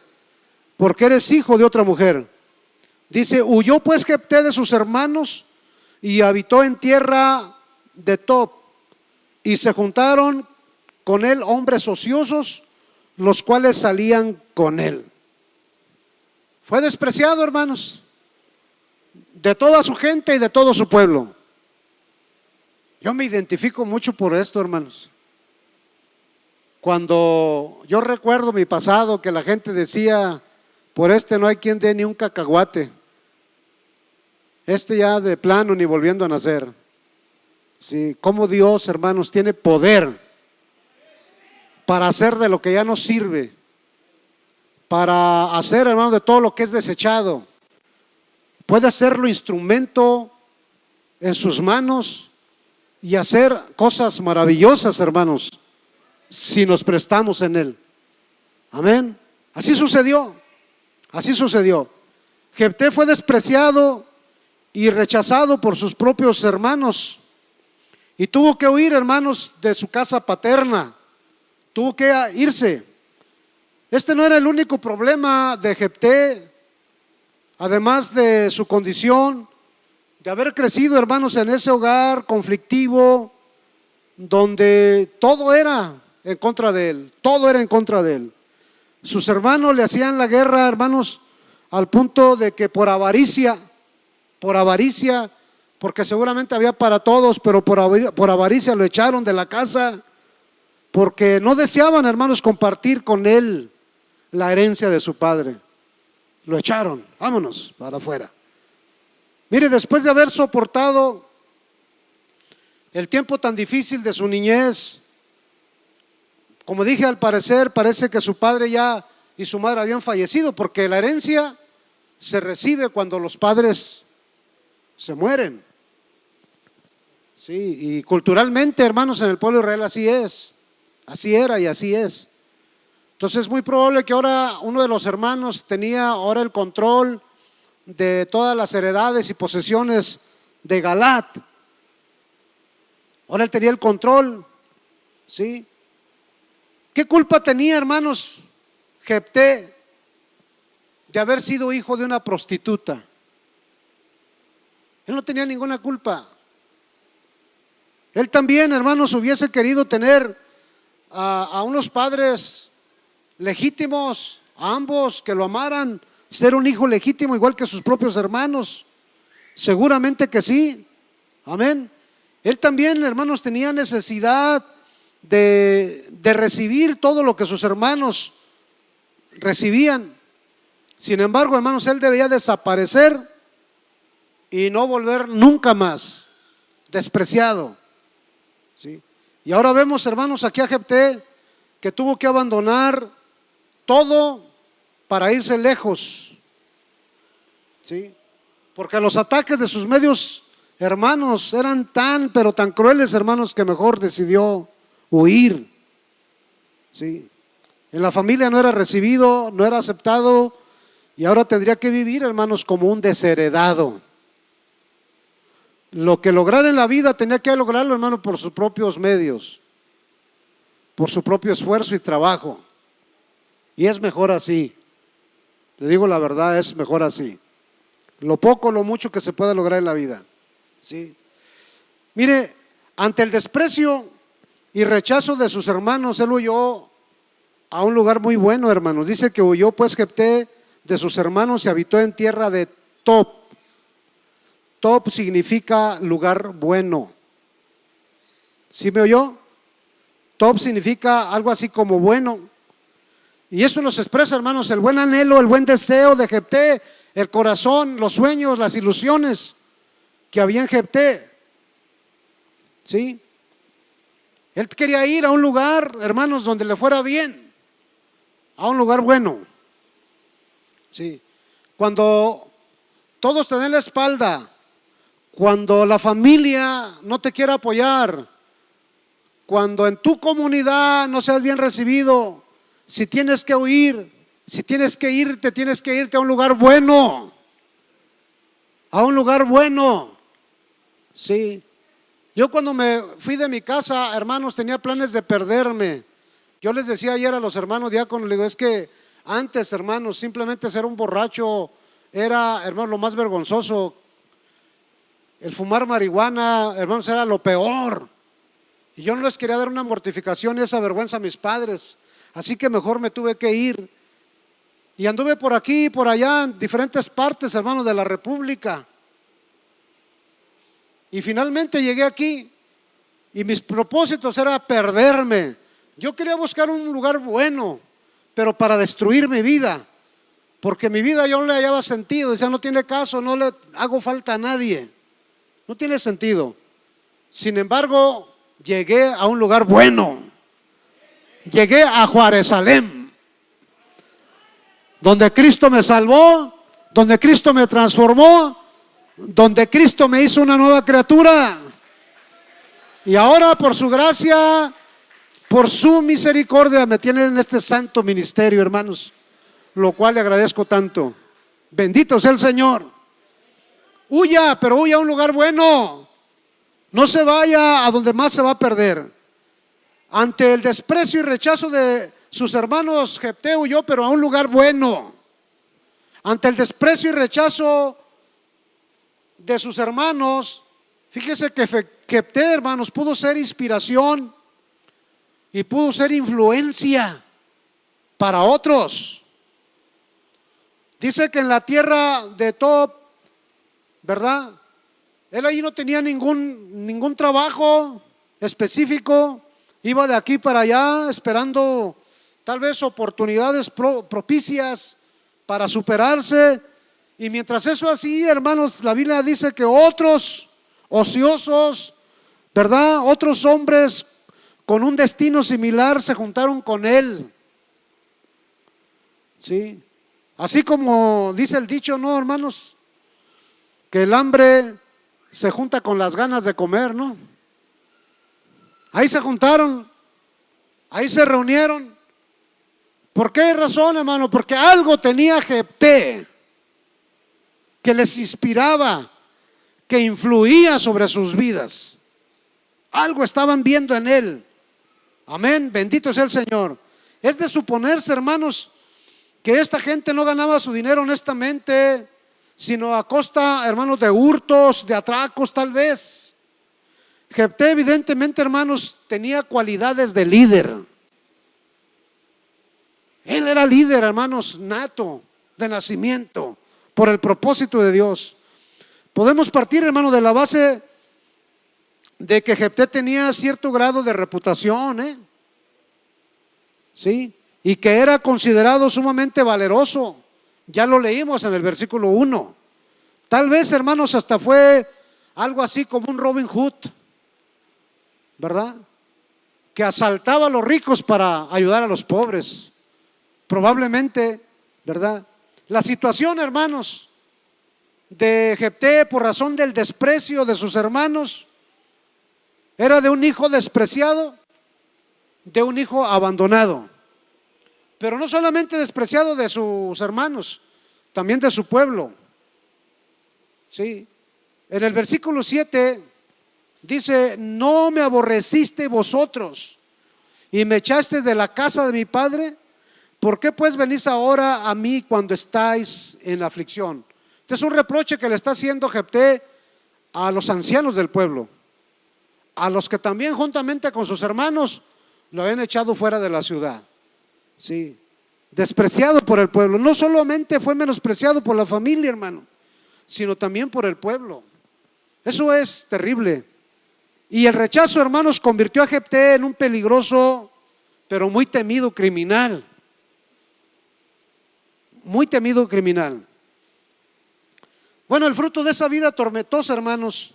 porque eres hijo de otra mujer. Dice: huyó pues Jefté de sus hermanos y habitó en tierra de Tob, y se juntaron con él hombres ociosos, los cuales salían con él. Fue despreciado, hermanos, de toda su gente y de todo su pueblo. Yo me identifico mucho por esto, hermanos. Cuando yo recuerdo mi pasado, que la gente decía: por este no hay quien dé ni un cacahuate, este ya de plano ni volviendo a nacer. Sí, como Dios, hermanos, tiene poder para hacer de lo que ya no sirve, para hacer, hermanos, de todo lo que es desechado. Puede hacerlo instrumento en sus manos y hacer cosas maravillosas, hermanos, si nos prestamos en Él. Amén. Así sucedió. Así sucedió. Jefté fue despreciado y rechazado por sus propios hermanos, y tuvo que huir, hermanos, de su casa paterna. Tuvo que irse. Este no era el único problema de Jefté. Además de su condición, de haber crecido, hermanos, en ese hogar conflictivo, donde todo era en contra de él, todo era en contra de él. Sus hermanos le hacían la guerra, hermanos, al punto de que por avaricia, porque seguramente había para todos, pero por avaricia lo echaron de la casa, porque no deseaban, hermanos, compartir con él la herencia de su padre. Lo echaron, vámonos para afuera. Mire, después de haber soportado el tiempo tan difícil de su niñez, como dije, al parecer parece que su padre ya y su madre habían fallecido, porque la herencia se recibe cuando los padres se mueren. Sí, y culturalmente, hermanos, en el pueblo de Israel así es, así era y así es. Entonces es muy probable que ahora uno de los hermanos tenía ahora el control de todas las heredades y posesiones de Galaad. Ahora él tenía el control, ¿sí? ¿Qué culpa tenía, hermanos, Jefté de haber sido hijo de una prostituta? Él no tenía ninguna culpa. Él también, hermanos, hubiese querido tener a unos padres legítimos, a ambos que lo amaran, ser un hijo legítimo igual que sus propios hermanos. Seguramente que sí. Amén. Él también, hermanos, tenía necesidad de recibir todo lo que sus hermanos recibían. Sin embargo, hermanos, él debía desaparecer y no volver nunca más, despreciado. ¿Sí? Y ahora vemos, hermanos, aquí a Jefté, que tuvo que abandonar todo para irse lejos. ¿Sí? Porque los ataques de sus medios hermanos eran pero tan crueles, hermanos, que mejor decidió huir. ¿Sí? En la familia no era recibido, no era aceptado, y ahora tendría que vivir, hermanos, como un desheredado. Lo que lograr en la vida tenía que lograrlo, hermano, por sus propios medios, por su propio esfuerzo y trabajo. Y es mejor así. Le digo la verdad, es mejor así. Lo poco, lo mucho que se puede lograr en la vida. ¿Sí? Mire, ante el desprecio y rechazo de sus hermanos, él huyó a un lugar muy bueno, hermanos. Dice que huyó pues Jefté de sus hermanos y habitó en tierra de Tob. Tob significa lugar bueno. ¿Sí me oyó? Tob significa algo así como bueno. Y eso nos expresa, hermanos, el buen anhelo, el buen deseo de Jefté, el corazón, los sueños, las ilusiones que había en Jefté. ¿Sí? Él quería ir a un lugar, hermanos, donde le fuera bien, a un lugar bueno. ¿Sí? Cuando todos te den la espalda, cuando la familia no te quiera apoyar, cuando en tu comunidad no seas bien recibido, si tienes que huir, Si tienes que irte, tienes que irte a un lugar bueno. A un lugar bueno. Sí. Yo cuando me fui de mi casa, hermanos, tenía planes de perderme. Yo les decía ayer a los hermanos diáconos, les digo, es que antes, hermanos, simplemente ser un borracho era, hermanos, lo más vergonzoso. El fumar marihuana, hermanos, era lo peor. Y yo no les quería dar una mortificación y esa vergüenza a mis padres. Así que mejor me tuve que ir. Y anduve por aquí y por allá en diferentes partes, hermanos, de la República. Y finalmente llegué aquí. Y mis propósitos era perderme. Yo quería buscar un lugar bueno, pero para destruir mi vida. Porque mi vida yo no le hallaba sentido. Decía, no tiene caso, no le hago falta a nadie. No tiene sentido. Sin embargo, llegué a un lugar bueno. Llegué a Juaresalem, donde Cristo me salvó, donde Cristo me transformó, donde Cristo me hizo una nueva criatura. Y ahora por su gracia, por su misericordia, me tienen en este santo ministerio, hermanos, lo cual le agradezco tanto. Bendito sea el Señor. Huya, pero huya a un lugar bueno. No se vaya a donde más se va a perder. Ante el desprecio y rechazo de sus hermanos, Jefté huyó, pero a un lugar bueno. Ante el desprecio y rechazo de sus hermanos, fíjese que Jefté, hermanos, pudo ser inspiración y pudo ser influencia para otros. Dice que en la tierra de Tob, ¿verdad? Él ahí no tenía ningún trabajo específico. Iba de aquí para allá esperando tal vez oportunidades propicias para superarse. Y mientras eso así, hermanos, la Biblia dice que otros ociosos, ¿verdad? Otros hombres con un destino similar se juntaron con él. ¿Sí? Así como dice el dicho, ¿no, hermanos? Que el hambre se junta con las ganas de comer, ¿no? Ahí se juntaron, ahí se reunieron. ¿Por qué razón, hermano? Porque algo tenía Jefté que les inspiraba, que influía sobre sus vidas. Algo estaban viendo en él. Amén, bendito sea el Señor. Es de suponerse, hermanos, que esta gente no ganaba su dinero honestamente, sino a costa, hermanos, de hurtos, de atracos tal vez. Jefté evidentemente, hermanos, tenía cualidades de líder. Él era líder, hermanos, nato, de nacimiento, por el propósito de Dios. Podemos partir, hermano, de la base de que Jefté tenía cierto grado de reputación, ¿sí? Y que era considerado sumamente valeroso. Ya lo leímos en el versículo 1. Tal vez, hermanos, hasta fue algo así como un Robin Hood, ¿verdad? Que asaltaba a los ricos para ayudar a los pobres. Probablemente, ¿verdad? La situación, hermanos, de Jefté por razón del desprecio de sus hermanos era de un hijo despreciado, de un hijo abandonado. Pero no solamente despreciado de sus hermanos, también de su pueblo. Sí. En el versículo 7 dice: no me aborrecisteis vosotros y me echasteis de la casa de mi padre. ¿Por qué pues venís ahora a mí cuando estáis en aflicción? Este es un reproche que le está haciendo Jefté a los ancianos del pueblo, a los que también juntamente con sus hermanos lo habían echado fuera de la ciudad. Sí, despreciado por el pueblo. No solamente fue menospreciado por la familia, hermano, sino también por el pueblo. Eso es terrible. Y el rechazo, hermanos, convirtió a Jefté en un peligroso, pero muy temido criminal. Muy temido criminal. Bueno, el fruto de esa vida tormentosa, hermanos,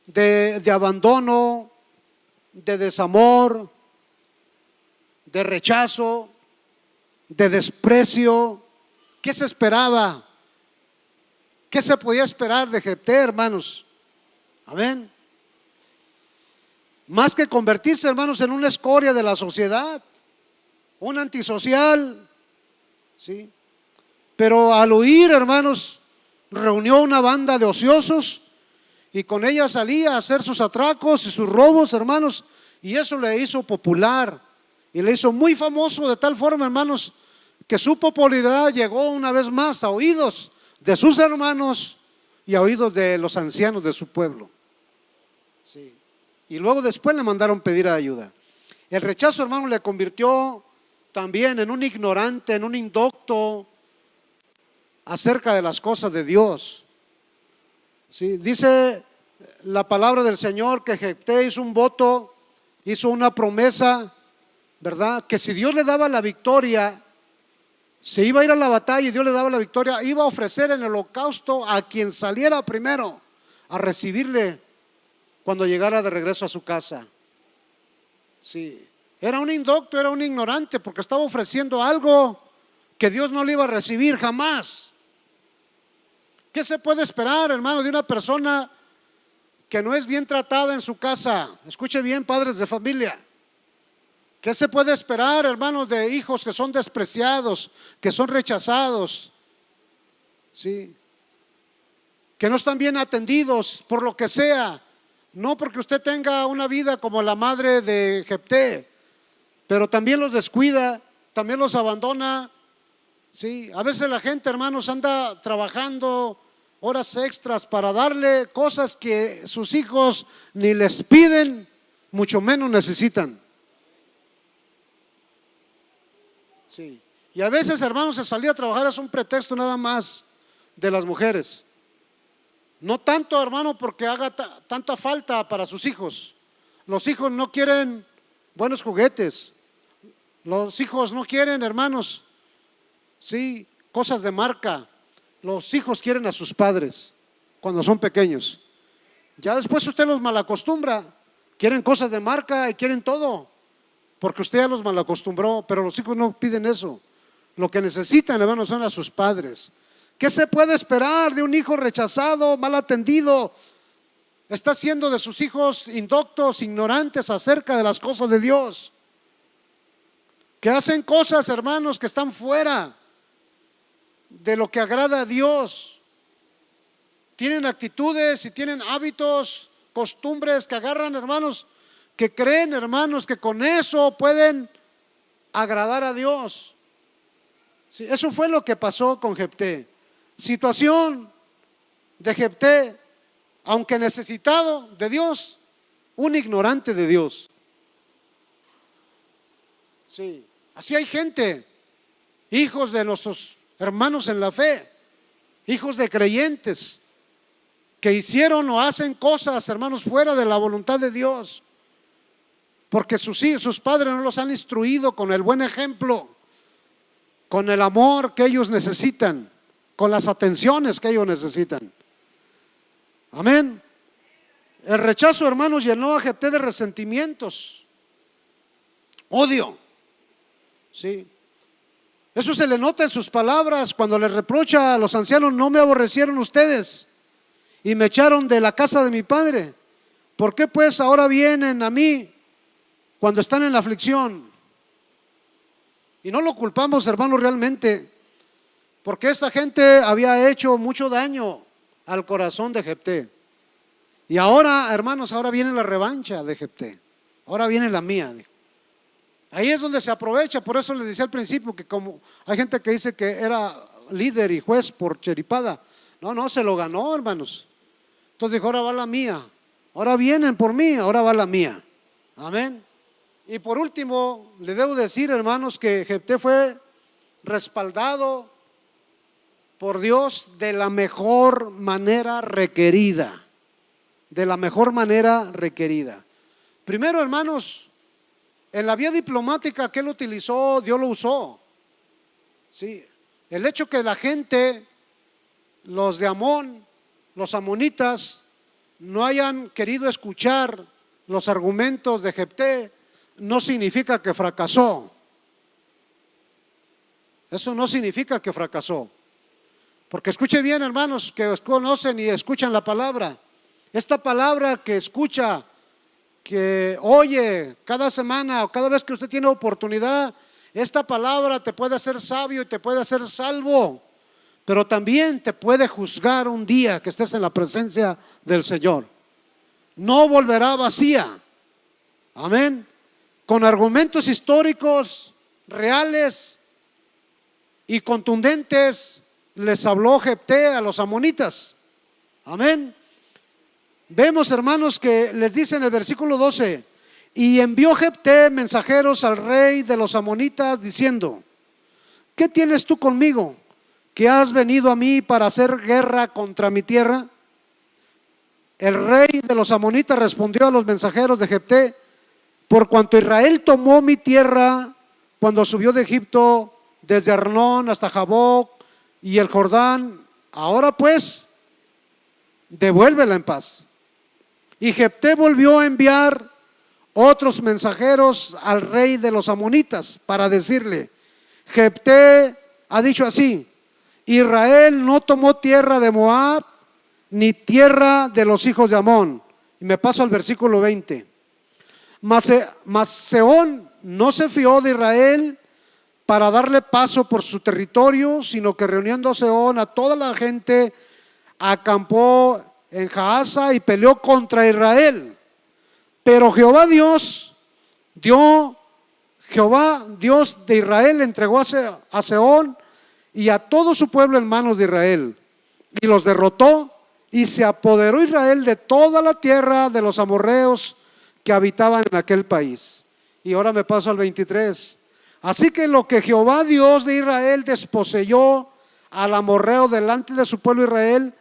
de abandono, de desamor, de rechazo, de desprecio. ¿Qué se esperaba? ¿Qué se podía esperar de Jefté, hermanos? Amén. Más que convertirse, hermanos, en una escoria de la sociedad, un antisocial, ¿sí? Pero al huir, hermanos, reunió una banda de ociosos y con ella salía a hacer sus atracos y sus robos, hermanos, y eso le hizo popular y le hizo muy famoso, de tal forma, hermanos, que su popularidad llegó una vez más a oídos de sus hermanos y a oídos de los ancianos de su pueblo. Sí. Y luego después le mandaron pedir ayuda. El rechazo, hermano, le convirtió también en un ignorante, en un indocto acerca de las cosas de Dios. Sí, dice la palabra del Señor que Jefté hizo un voto, hizo una promesa, ¿verdad? Que si Dios le daba la victoria, se iba a ir a la batalla y Dios le daba la victoria, iba a ofrecer en el holocausto a quien saliera primero a recibirle cuando llegara de regreso a su casa. Sí, era un indocto, era un ignorante, porque estaba ofreciendo algo que Dios no le iba a recibir jamás. ¿Qué se puede esperar, hermano, de una persona que no es bien tratada en su casa? Escuche bien, padres de familia. ¿Qué se puede esperar, hermanos, de hijos que son despreciados, que son rechazados? ¿Sí? Que no están bien atendidos por lo que sea. No porque usted tenga una vida como la madre de Jefté, pero también los descuida, también los abandona. ¿Sí? A veces la gente, hermanos, anda trabajando horas extras para darle cosas que sus hijos ni les piden, mucho menos necesitan. Sí. Y a veces, hermanos, el salir a trabajar es un pretexto nada más de las mujeres. No tanto, hermano, porque haga tanta falta para sus hijos. Los hijos no quieren buenos juguetes. Los hijos no quieren, hermanos, sí, cosas de marca. Los hijos quieren a sus padres cuando son pequeños. Ya después usted los malacostumbra. Quieren cosas de marca y quieren todo, porque usted ya los malacostumbró, pero los hijos no piden eso. Lo que necesitan, hermanos, son a sus padres. ¿Qué se puede esperar de un hijo rechazado, mal atendido? Está haciendo de sus hijos indoctos, ignorantes acerca de las cosas de Dios, que hacen cosas, hermanos, que están fuera de lo que agrada a Dios. Tienen actitudes y tienen hábitos, costumbres que agarran, hermanos, que creen, hermanos, que con eso pueden agradar a Dios. Sí, eso fue lo que pasó con Jefté. Situación de Jefté, aunque necesitado de Dios, un ignorante de Dios. Sí, así hay gente, hijos de nuestros hermanos en la fe, hijos de creyentes, que hicieron o hacen cosas, hermanos, fuera de la voluntad de Dios, porque sus padres no los han instruido con el buen ejemplo, con el amor que ellos necesitan, con las atenciones que ellos necesitan. Amén. El rechazo, hermanos, llenó a Jefté de resentimientos, odio. Sí. Eso se le nota en sus palabras cuando les reprocha a los ancianos: no me aborrecieron ustedes y me echaron de la casa de mi padre. ¿Por qué pues ahora vienen a mí cuando están en la aflicción? Y no lo culpamos, hermanos, realmente, porque esta gente había hecho mucho daño al corazón de Jefté. Y ahora, hermanos, ahora viene la revancha de Jefté. Ahora viene la mía. Ahí es donde se aprovecha. Por eso les decía al principio que como hay gente que dice que era líder y juez por cheripada. No, se lo ganó, hermanos. Entonces dijo: ahora va la mía. Ahora vienen por mí, ahora va la mía. Amén. Y por último, le debo decir, hermanos, que Jefté fue respaldado por Dios de la mejor manera requerida. De la mejor manera requerida. Primero, hermanos, en la vía diplomática que él utilizó, Dios lo usó. Sí, el hecho que la gente, los de Amón, los amonitas, no hayan querido escuchar los argumentos de Jefté, no significa que fracasó. Eso no significa que fracasó. Porque escuche bien, hermanos, que conocen y escuchan la palabra. Esta palabra que escucha, que oye cada semana o cada vez que usted tiene oportunidad, esta palabra te puede hacer sabio y te puede hacer salvo, pero también te puede juzgar un día que estés en la presencia del Señor. No volverá vacía. Amén. Con argumentos históricos reales y contundentes les habló Jefté a los amonitas. Amén. Vemos, hermanos, que les dice en el versículo 12: y envió Jefté mensajeros al rey de los amonitas diciendo: ¿qué tienes tú conmigo, que has venido a mí para hacer guerra contra mi tierra? El rey de los amonitas respondió a los mensajeros de Jefté: por cuanto Israel tomó mi tierra cuando subió de Egipto desde Arnón hasta Jaboc y el Jordán, ahora pues devuélvela en paz. Y Jefté volvió a enviar otros mensajeros al rey de los amonitas para decirle: Jefté ha dicho así: Israel no tomó tierra de Moab ni tierra de los hijos de Amón. Y me paso al versículo 20. Mas Sehón no se fió de Israel para darle paso por su territorio, sino que reuniendo a Sehón a toda la gente, acampó en Jaasa y peleó contra Israel. Pero Jehová Dios de Israel entregó a Sehón y a todo su pueblo en manos de Israel, y los derrotó, y se apoderó Israel de toda la tierra de los amorreos que habitaban en aquel país. Y ahora me paso al 23. Así que lo que Jehová Dios de Israel desposeyó al amorreo delante de su pueblo Israel,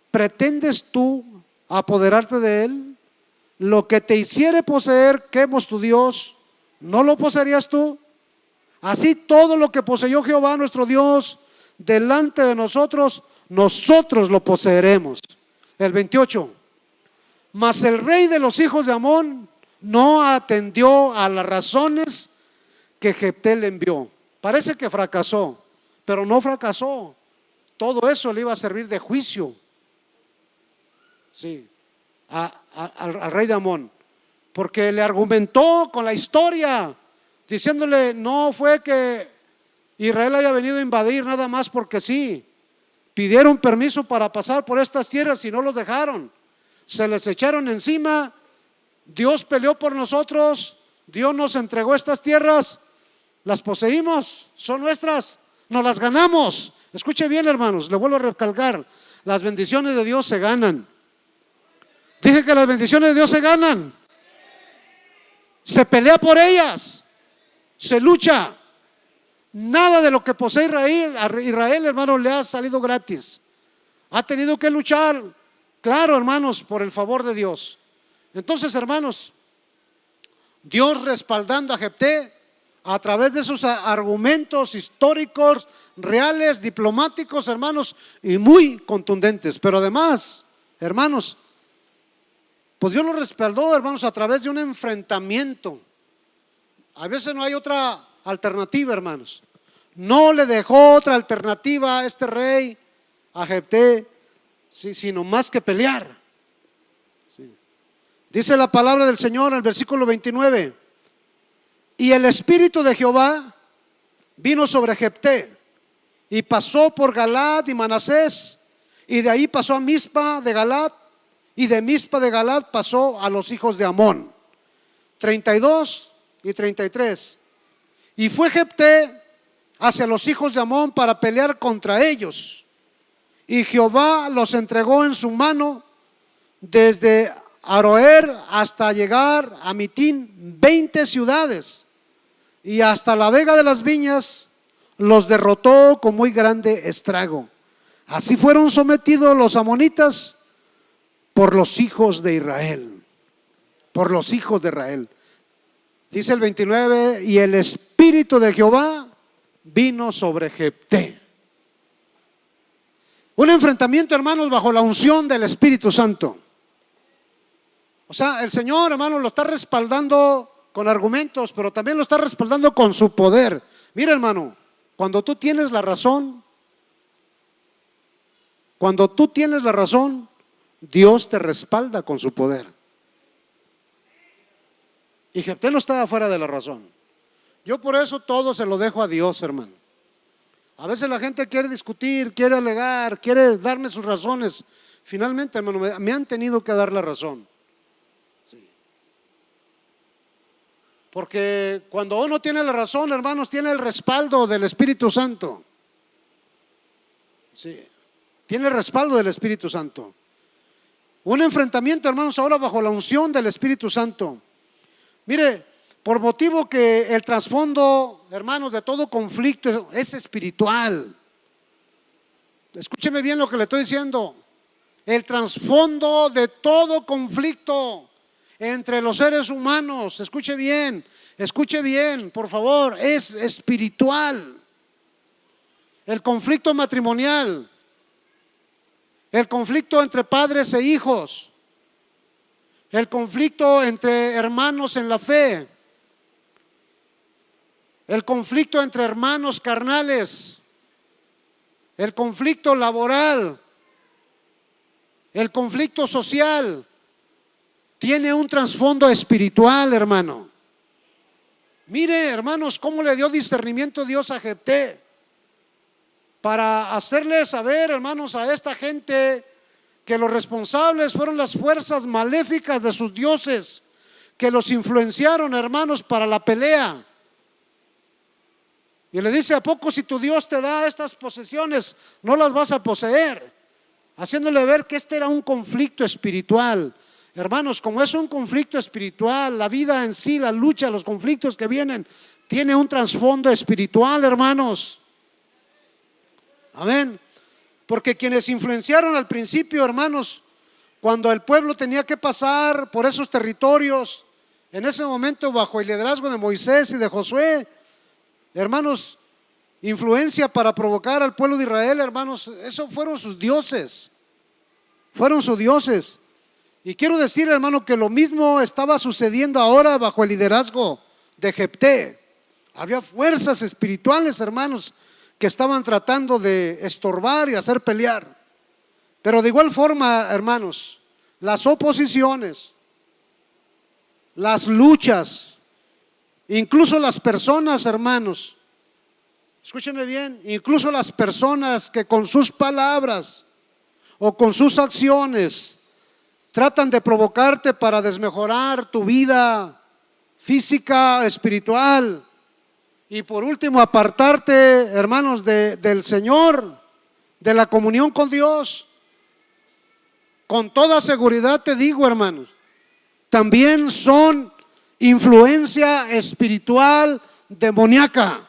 ¿pretendes tú apoderarte de él? Lo que te hiciere poseer Quemos tu Dios, ¿no lo poseerías tú? Así todo lo que poseyó Jehová nuestro Dios delante de nosotros, nosotros lo poseeremos. El 28. Mas el rey de los hijos de Amón no atendió a las razones que Jefté le envió. Parece que fracasó, pero no fracasó. Todo eso le iba a servir de juicio, sí, al rey de Amón, porque le argumentó con la historia, diciéndole: no fue que Israel haya venido a invadir nada más porque sí. Pidieron permiso para pasar por estas tierras y no los dejaron. Se les echaron encima. Dios peleó por nosotros. Dios nos entregó estas tierras. Las poseímos, son nuestras, nos las ganamos. Escuche bien, hermanos, le vuelvo a recalcar: las bendiciones de Dios se ganan. Dije que las bendiciones de Dios se ganan. Se pelea por ellas, se lucha. Nada de lo que posee Israel, hermanos, le ha salido gratis. Ha tenido que luchar, claro, hermanos, por el favor de Dios. Entonces, hermanos, Dios respaldando a Jefté a través de sus argumentos históricos, reales, diplomáticos, hermanos, y muy contundentes. Pero además, hermanos, pues Dios lo respaldó, hermanos, a través de un enfrentamiento. A veces no hay otra alternativa, hermanos. No le dejó otra alternativa a este rey, a Jefté, sino más que pelear. Sí. Dice la palabra del Señor en el versículo 29: y el espíritu de Jehová vino sobre Jefté, y pasó por Galad y Manasés, y de ahí pasó a Mizpa de Galad, y de Mizpa de Galad pasó a los hijos de Amón. 32 y 33. Y fue Jefté hacia los hijos de Amón para pelear contra ellos, y Jehová los entregó en su mano desde Aroer hasta llegar a Mitín, 20 ciudades, y hasta la vega de las viñas los derrotó con muy grande estrago. Así fueron sometidos los amonitas por los hijos de Israel. Por los hijos de Israel. Dice el 29: y el espíritu de Jehová vino sobre Jefté. Un enfrentamiento, hermanos, bajo la unción del Espíritu Santo. O sea, el Señor, hermanos, lo está respaldando con argumentos, pero también lo está respaldando con su poder. Mira, hermano, cuando tú tienes la razón, Dios te respalda con su poder. Y Jefté no estaba fuera de la razón. Yo por eso todo se lo dejo a Dios, hermano. A veces la gente quiere discutir, quiere alegar, quiere darme sus razones. Finalmente, hermano, me han tenido que dar la razón. Sí. Porque cuando uno tiene la razón, hermanos, tiene el respaldo del Espíritu Santo. Sí. Tiene el respaldo del Espíritu Santo. Un enfrentamiento, hermanos, ahora bajo la unción del Espíritu Santo. Mire, por motivo que el trasfondo, hermanos, de todo conflicto es espiritual. Escúcheme bien lo que le estoy diciendo. El trasfondo de todo conflicto entre los seres humanos, escuche bien, por favor, es espiritual. El conflicto matrimonial, el conflicto entre padres e hijos, el conflicto entre hermanos en la fe, el conflicto entre hermanos carnales, el conflicto laboral, el conflicto social, tiene un trasfondo espiritual, hermano. Mire, hermanos, cómo le dio discernimiento Dios a Jefté para hacerle saber, hermanos, a esta gente que los responsables fueron las fuerzas maléficas de sus dioses que los influenciaron, hermanos, para la pelea. Y le dice: ¿a poco si tu Dios te da estas posesiones no las vas a poseer? Haciéndole ver que este era un conflicto espiritual. Hermanos, como es un conflicto espiritual, la vida en sí, la lucha, los conflictos que vienen, tiene un trasfondo espiritual, hermanos. Amén. Porque quienes influenciaron al principio, hermanos, cuando el pueblo tenía que pasar por esos territorios, en ese momento bajo el liderazgo de Moisés y de Josué, hermanos, influencia para provocar al pueblo de Israel, hermanos, eso fueron sus dioses. Fueron sus dioses. Y quiero decir, hermano, que lo mismo estaba sucediendo ahora bajo el liderazgo de Jefté. Había fuerzas espirituales, hermanos, que estaban tratando de estorbar y hacer pelear. Pero de igual forma, hermanos, las oposiciones, las luchas, incluso las personas, hermanos, escúcheme bien, incluso las personas que con sus palabras o con sus acciones tratan de provocarte para desmejorar tu vida física, espiritual, y por último apartarte, hermanos, del Señor, de la comunión con Dios. Con toda seguridad te digo, hermanos, también son influencia espiritual demoníaca,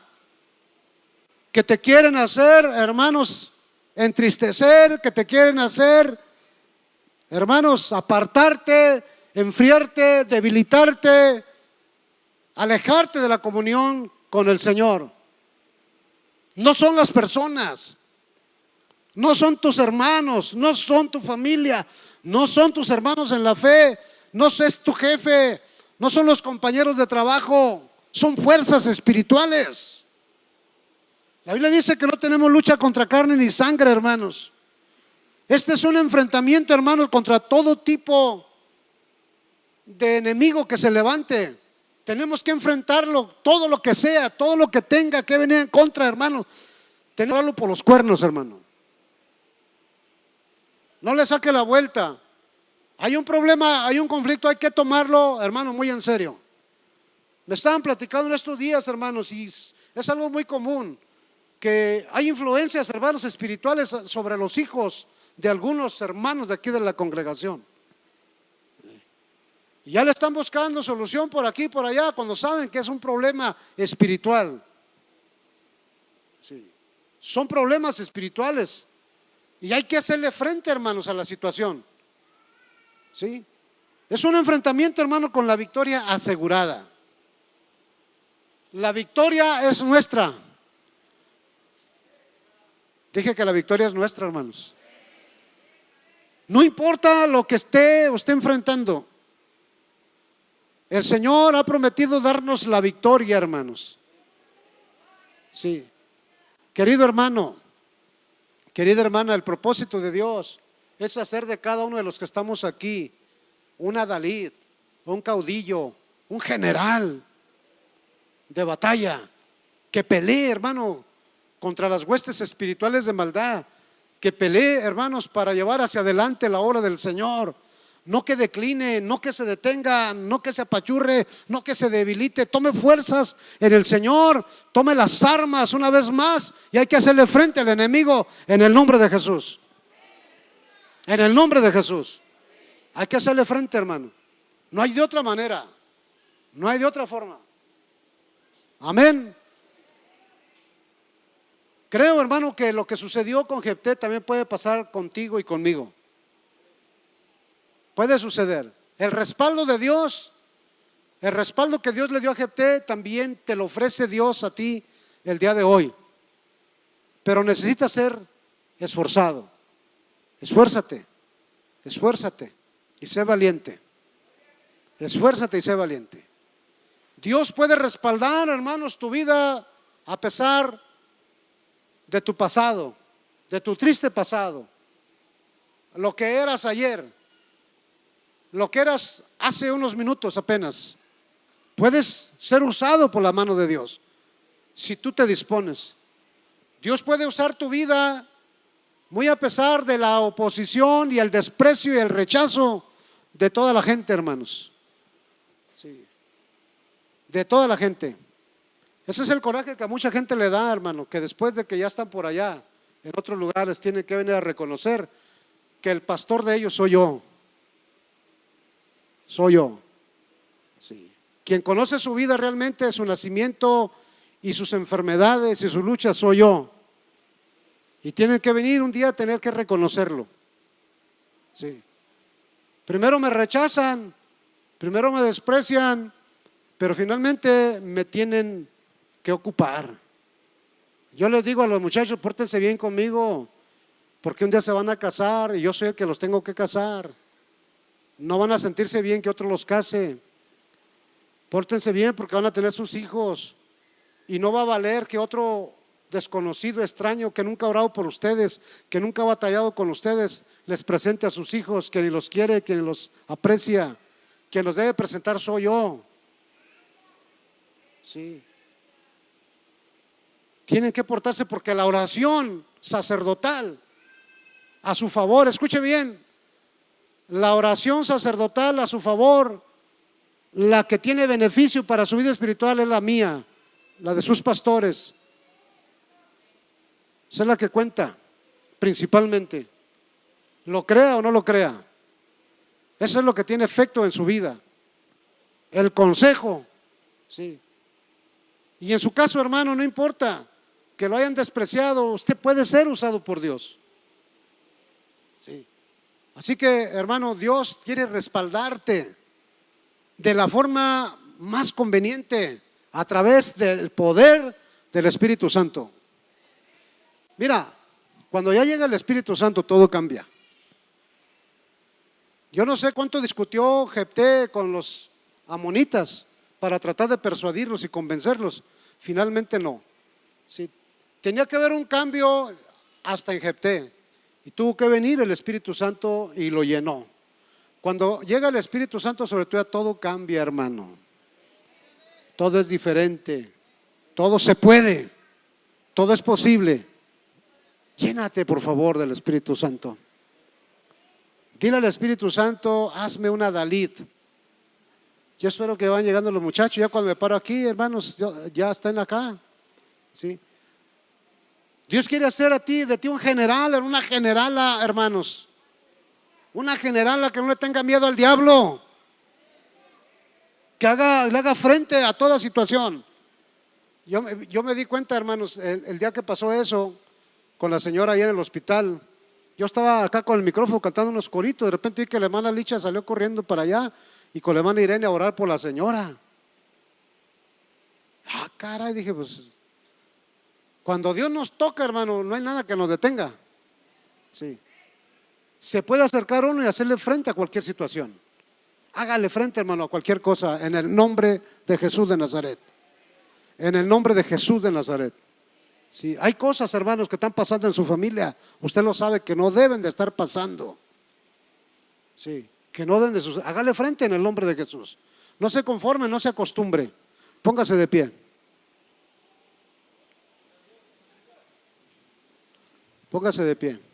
que te quieren hacer, hermanos, entristecer, que te quieren hacer, hermanos, apartarte, enfriarte, debilitarte, alejarte de la comunión con el Señor. No son las personas, no son tus hermanos, no son tu familia, no son tus hermanos en la fe, no es tu jefe, no son los compañeros de trabajo, son fuerzas espirituales. La Biblia dice que no tenemos lucha contra carne ni sangre, hermanos. Este es un enfrentamiento, hermanos, contra todo tipo de enemigo que se levante. Tenemos que enfrentarlo, todo lo que sea, todo lo que tenga que venir en contra, hermanos. Tenemos que darlo por los cuernos, hermano. No le saque la vuelta. Hay un problema, hay un conflicto, hay que tomarlo, hermano, muy en serio. Me estaban platicando en estos días, hermanos, y es algo muy común, que hay influencias, hermanos, espirituales sobre los hijos de algunos hermanos de aquí de la congregación. Y ya le están buscando solución por aquí y por allá cuando saben que es un problema espiritual. Sí. Son problemas espirituales y hay que hacerle frente, hermanos, a la situación. ¿Sí? Es un enfrentamiento, hermano, con la victoria asegurada. La victoria es nuestra. Dije que la victoria es nuestra, hermanos. No importa lo que esté usted enfrentando, el Señor ha prometido darnos la victoria, hermanos. Sí. Querido hermano, querida hermana, el propósito de Dios es hacer de cada uno de los que estamos aquí un adalid, un caudillo, un general. de batalla, que pelee, hermano, contra las huestes espirituales de maldad, que pelee, hermanos, para llevar hacia adelante la obra del Señor. No que decline, no que se detenga, no que se apachurre, no que se debilite. Tome fuerzas en el Señor, tome las armas una vez más y hay que hacerle frente al enemigo en el nombre de Jesús. En el nombre de Jesús. Hay que hacerle frente, hermano. No hay de otra manera, no hay de otra forma. Amén. Creo, hermano, que lo que sucedió con Jefté también puede pasar contigo y conmigo. Puede suceder. El respaldo de Dios, el respaldo que Dios le dio a Jefté, también te lo ofrece Dios a ti el día de hoy. Pero necesitas ser esforzado. Esfuérzate, esfuérzate y sé valiente. Esfuérzate y sé valiente. Dios puede respaldar, hermanos, tu vida a pesar de tu pasado, de tu triste pasado, lo que eras ayer, lo que eras hace unos minutos apenas. Puedes ser usado por la mano de Dios si tú te dispones. Dios puede usar tu vida muy a pesar de la oposición y el desprecio y el rechazo de toda la gente, hermanos. Sí, de toda la gente. Ese es el coraje que a mucha gente le da, hermano, que después de que ya están por allá en otros lugares tienen que venir a reconocer que el pastor de ellos soy yo. Soy yo. Sí. Quien conoce su vida realmente, su nacimiento y sus enfermedades y su lucha, soy yo. Y tienen que venir un día a tener que reconocerlo. Sí. Primero me rechazan, primero me desprecian, pero finalmente me tienen que ocupar. Yo les digo a los muchachos, pórtense bien conmigo, porque un día se van a casar y yo soy el que los tengo que casar. No van a sentirse bien que otro los case. Pórtense bien porque van a tener sus hijos. Y no va a valer que otro desconocido, extraño, que nunca ha orado por ustedes, que nunca ha batallado con ustedes, les presente a sus hijos, que ni los quiere, que ni los aprecia. Quien los debe presentar soy yo. Sí. Tienen que portarse porque la oración sacerdotal a su favor, escuche bien, la oración sacerdotal a su favor, la que tiene beneficio para su vida espiritual es la mía, la de sus pastores. Esa es la que cuenta principalmente. Lo crea o no lo crea, eso es lo que tiene efecto en su vida. El consejo, sí. Y en su caso, hermano, no importa que lo hayan despreciado, usted puede ser usado por Dios. Sí. Así que, hermano, Dios quiere respaldarte de la forma más conveniente a través del poder del Espíritu Santo. Mira, cuando ya llega el Espíritu Santo todo cambia. Yo no sé cuánto discutió Jefté con los amonitas para tratar de persuadirlos y convencerlos. Finalmente no. Sí, tenía que haber un cambio hasta en Jefté. Y tuvo que venir el Espíritu Santo y lo llenó. Cuando llega el Espíritu Santo sobre todo, todo cambia, hermano. Todo es diferente. Todo se puede. Todo es posible. Llénate, por favor, del Espíritu Santo. Dile al Espíritu Santo, hazme una Dalit. Yo espero que vayan llegando los muchachos. Ya cuando me paro aquí, hermanos, ya están acá. ¿Sí? Dios quiere hacer de ti un general, una generala, hermanos. Una generala que no le tenga miedo al diablo. Que le haga frente a toda situación. Yo me di cuenta, hermanos, el día que pasó eso con la señora ahí en el hospital. Yo estaba acá con el micrófono cantando unos coritos. De repente vi que la hermana Licha salió corriendo para allá y con la hermana Irene a orar por la señora. Caray, dije, pues cuando Dios nos toca, hermano, no hay nada que nos detenga. Sí. Se puede acercar uno y hacerle frente a cualquier situación. Hágale frente, hermano, a cualquier cosa en el nombre de Jesús de Nazaret. En el nombre de Jesús de Nazaret. Sí, hay cosas, hermanos, que están pasando en su familia. Usted lo sabe que no deben de estar pasando. Sí, que no deben de suceder. Hágale frente en el nombre de Jesús. No se conforme, no se acostumbre. Póngase de pie. Póngase de pie.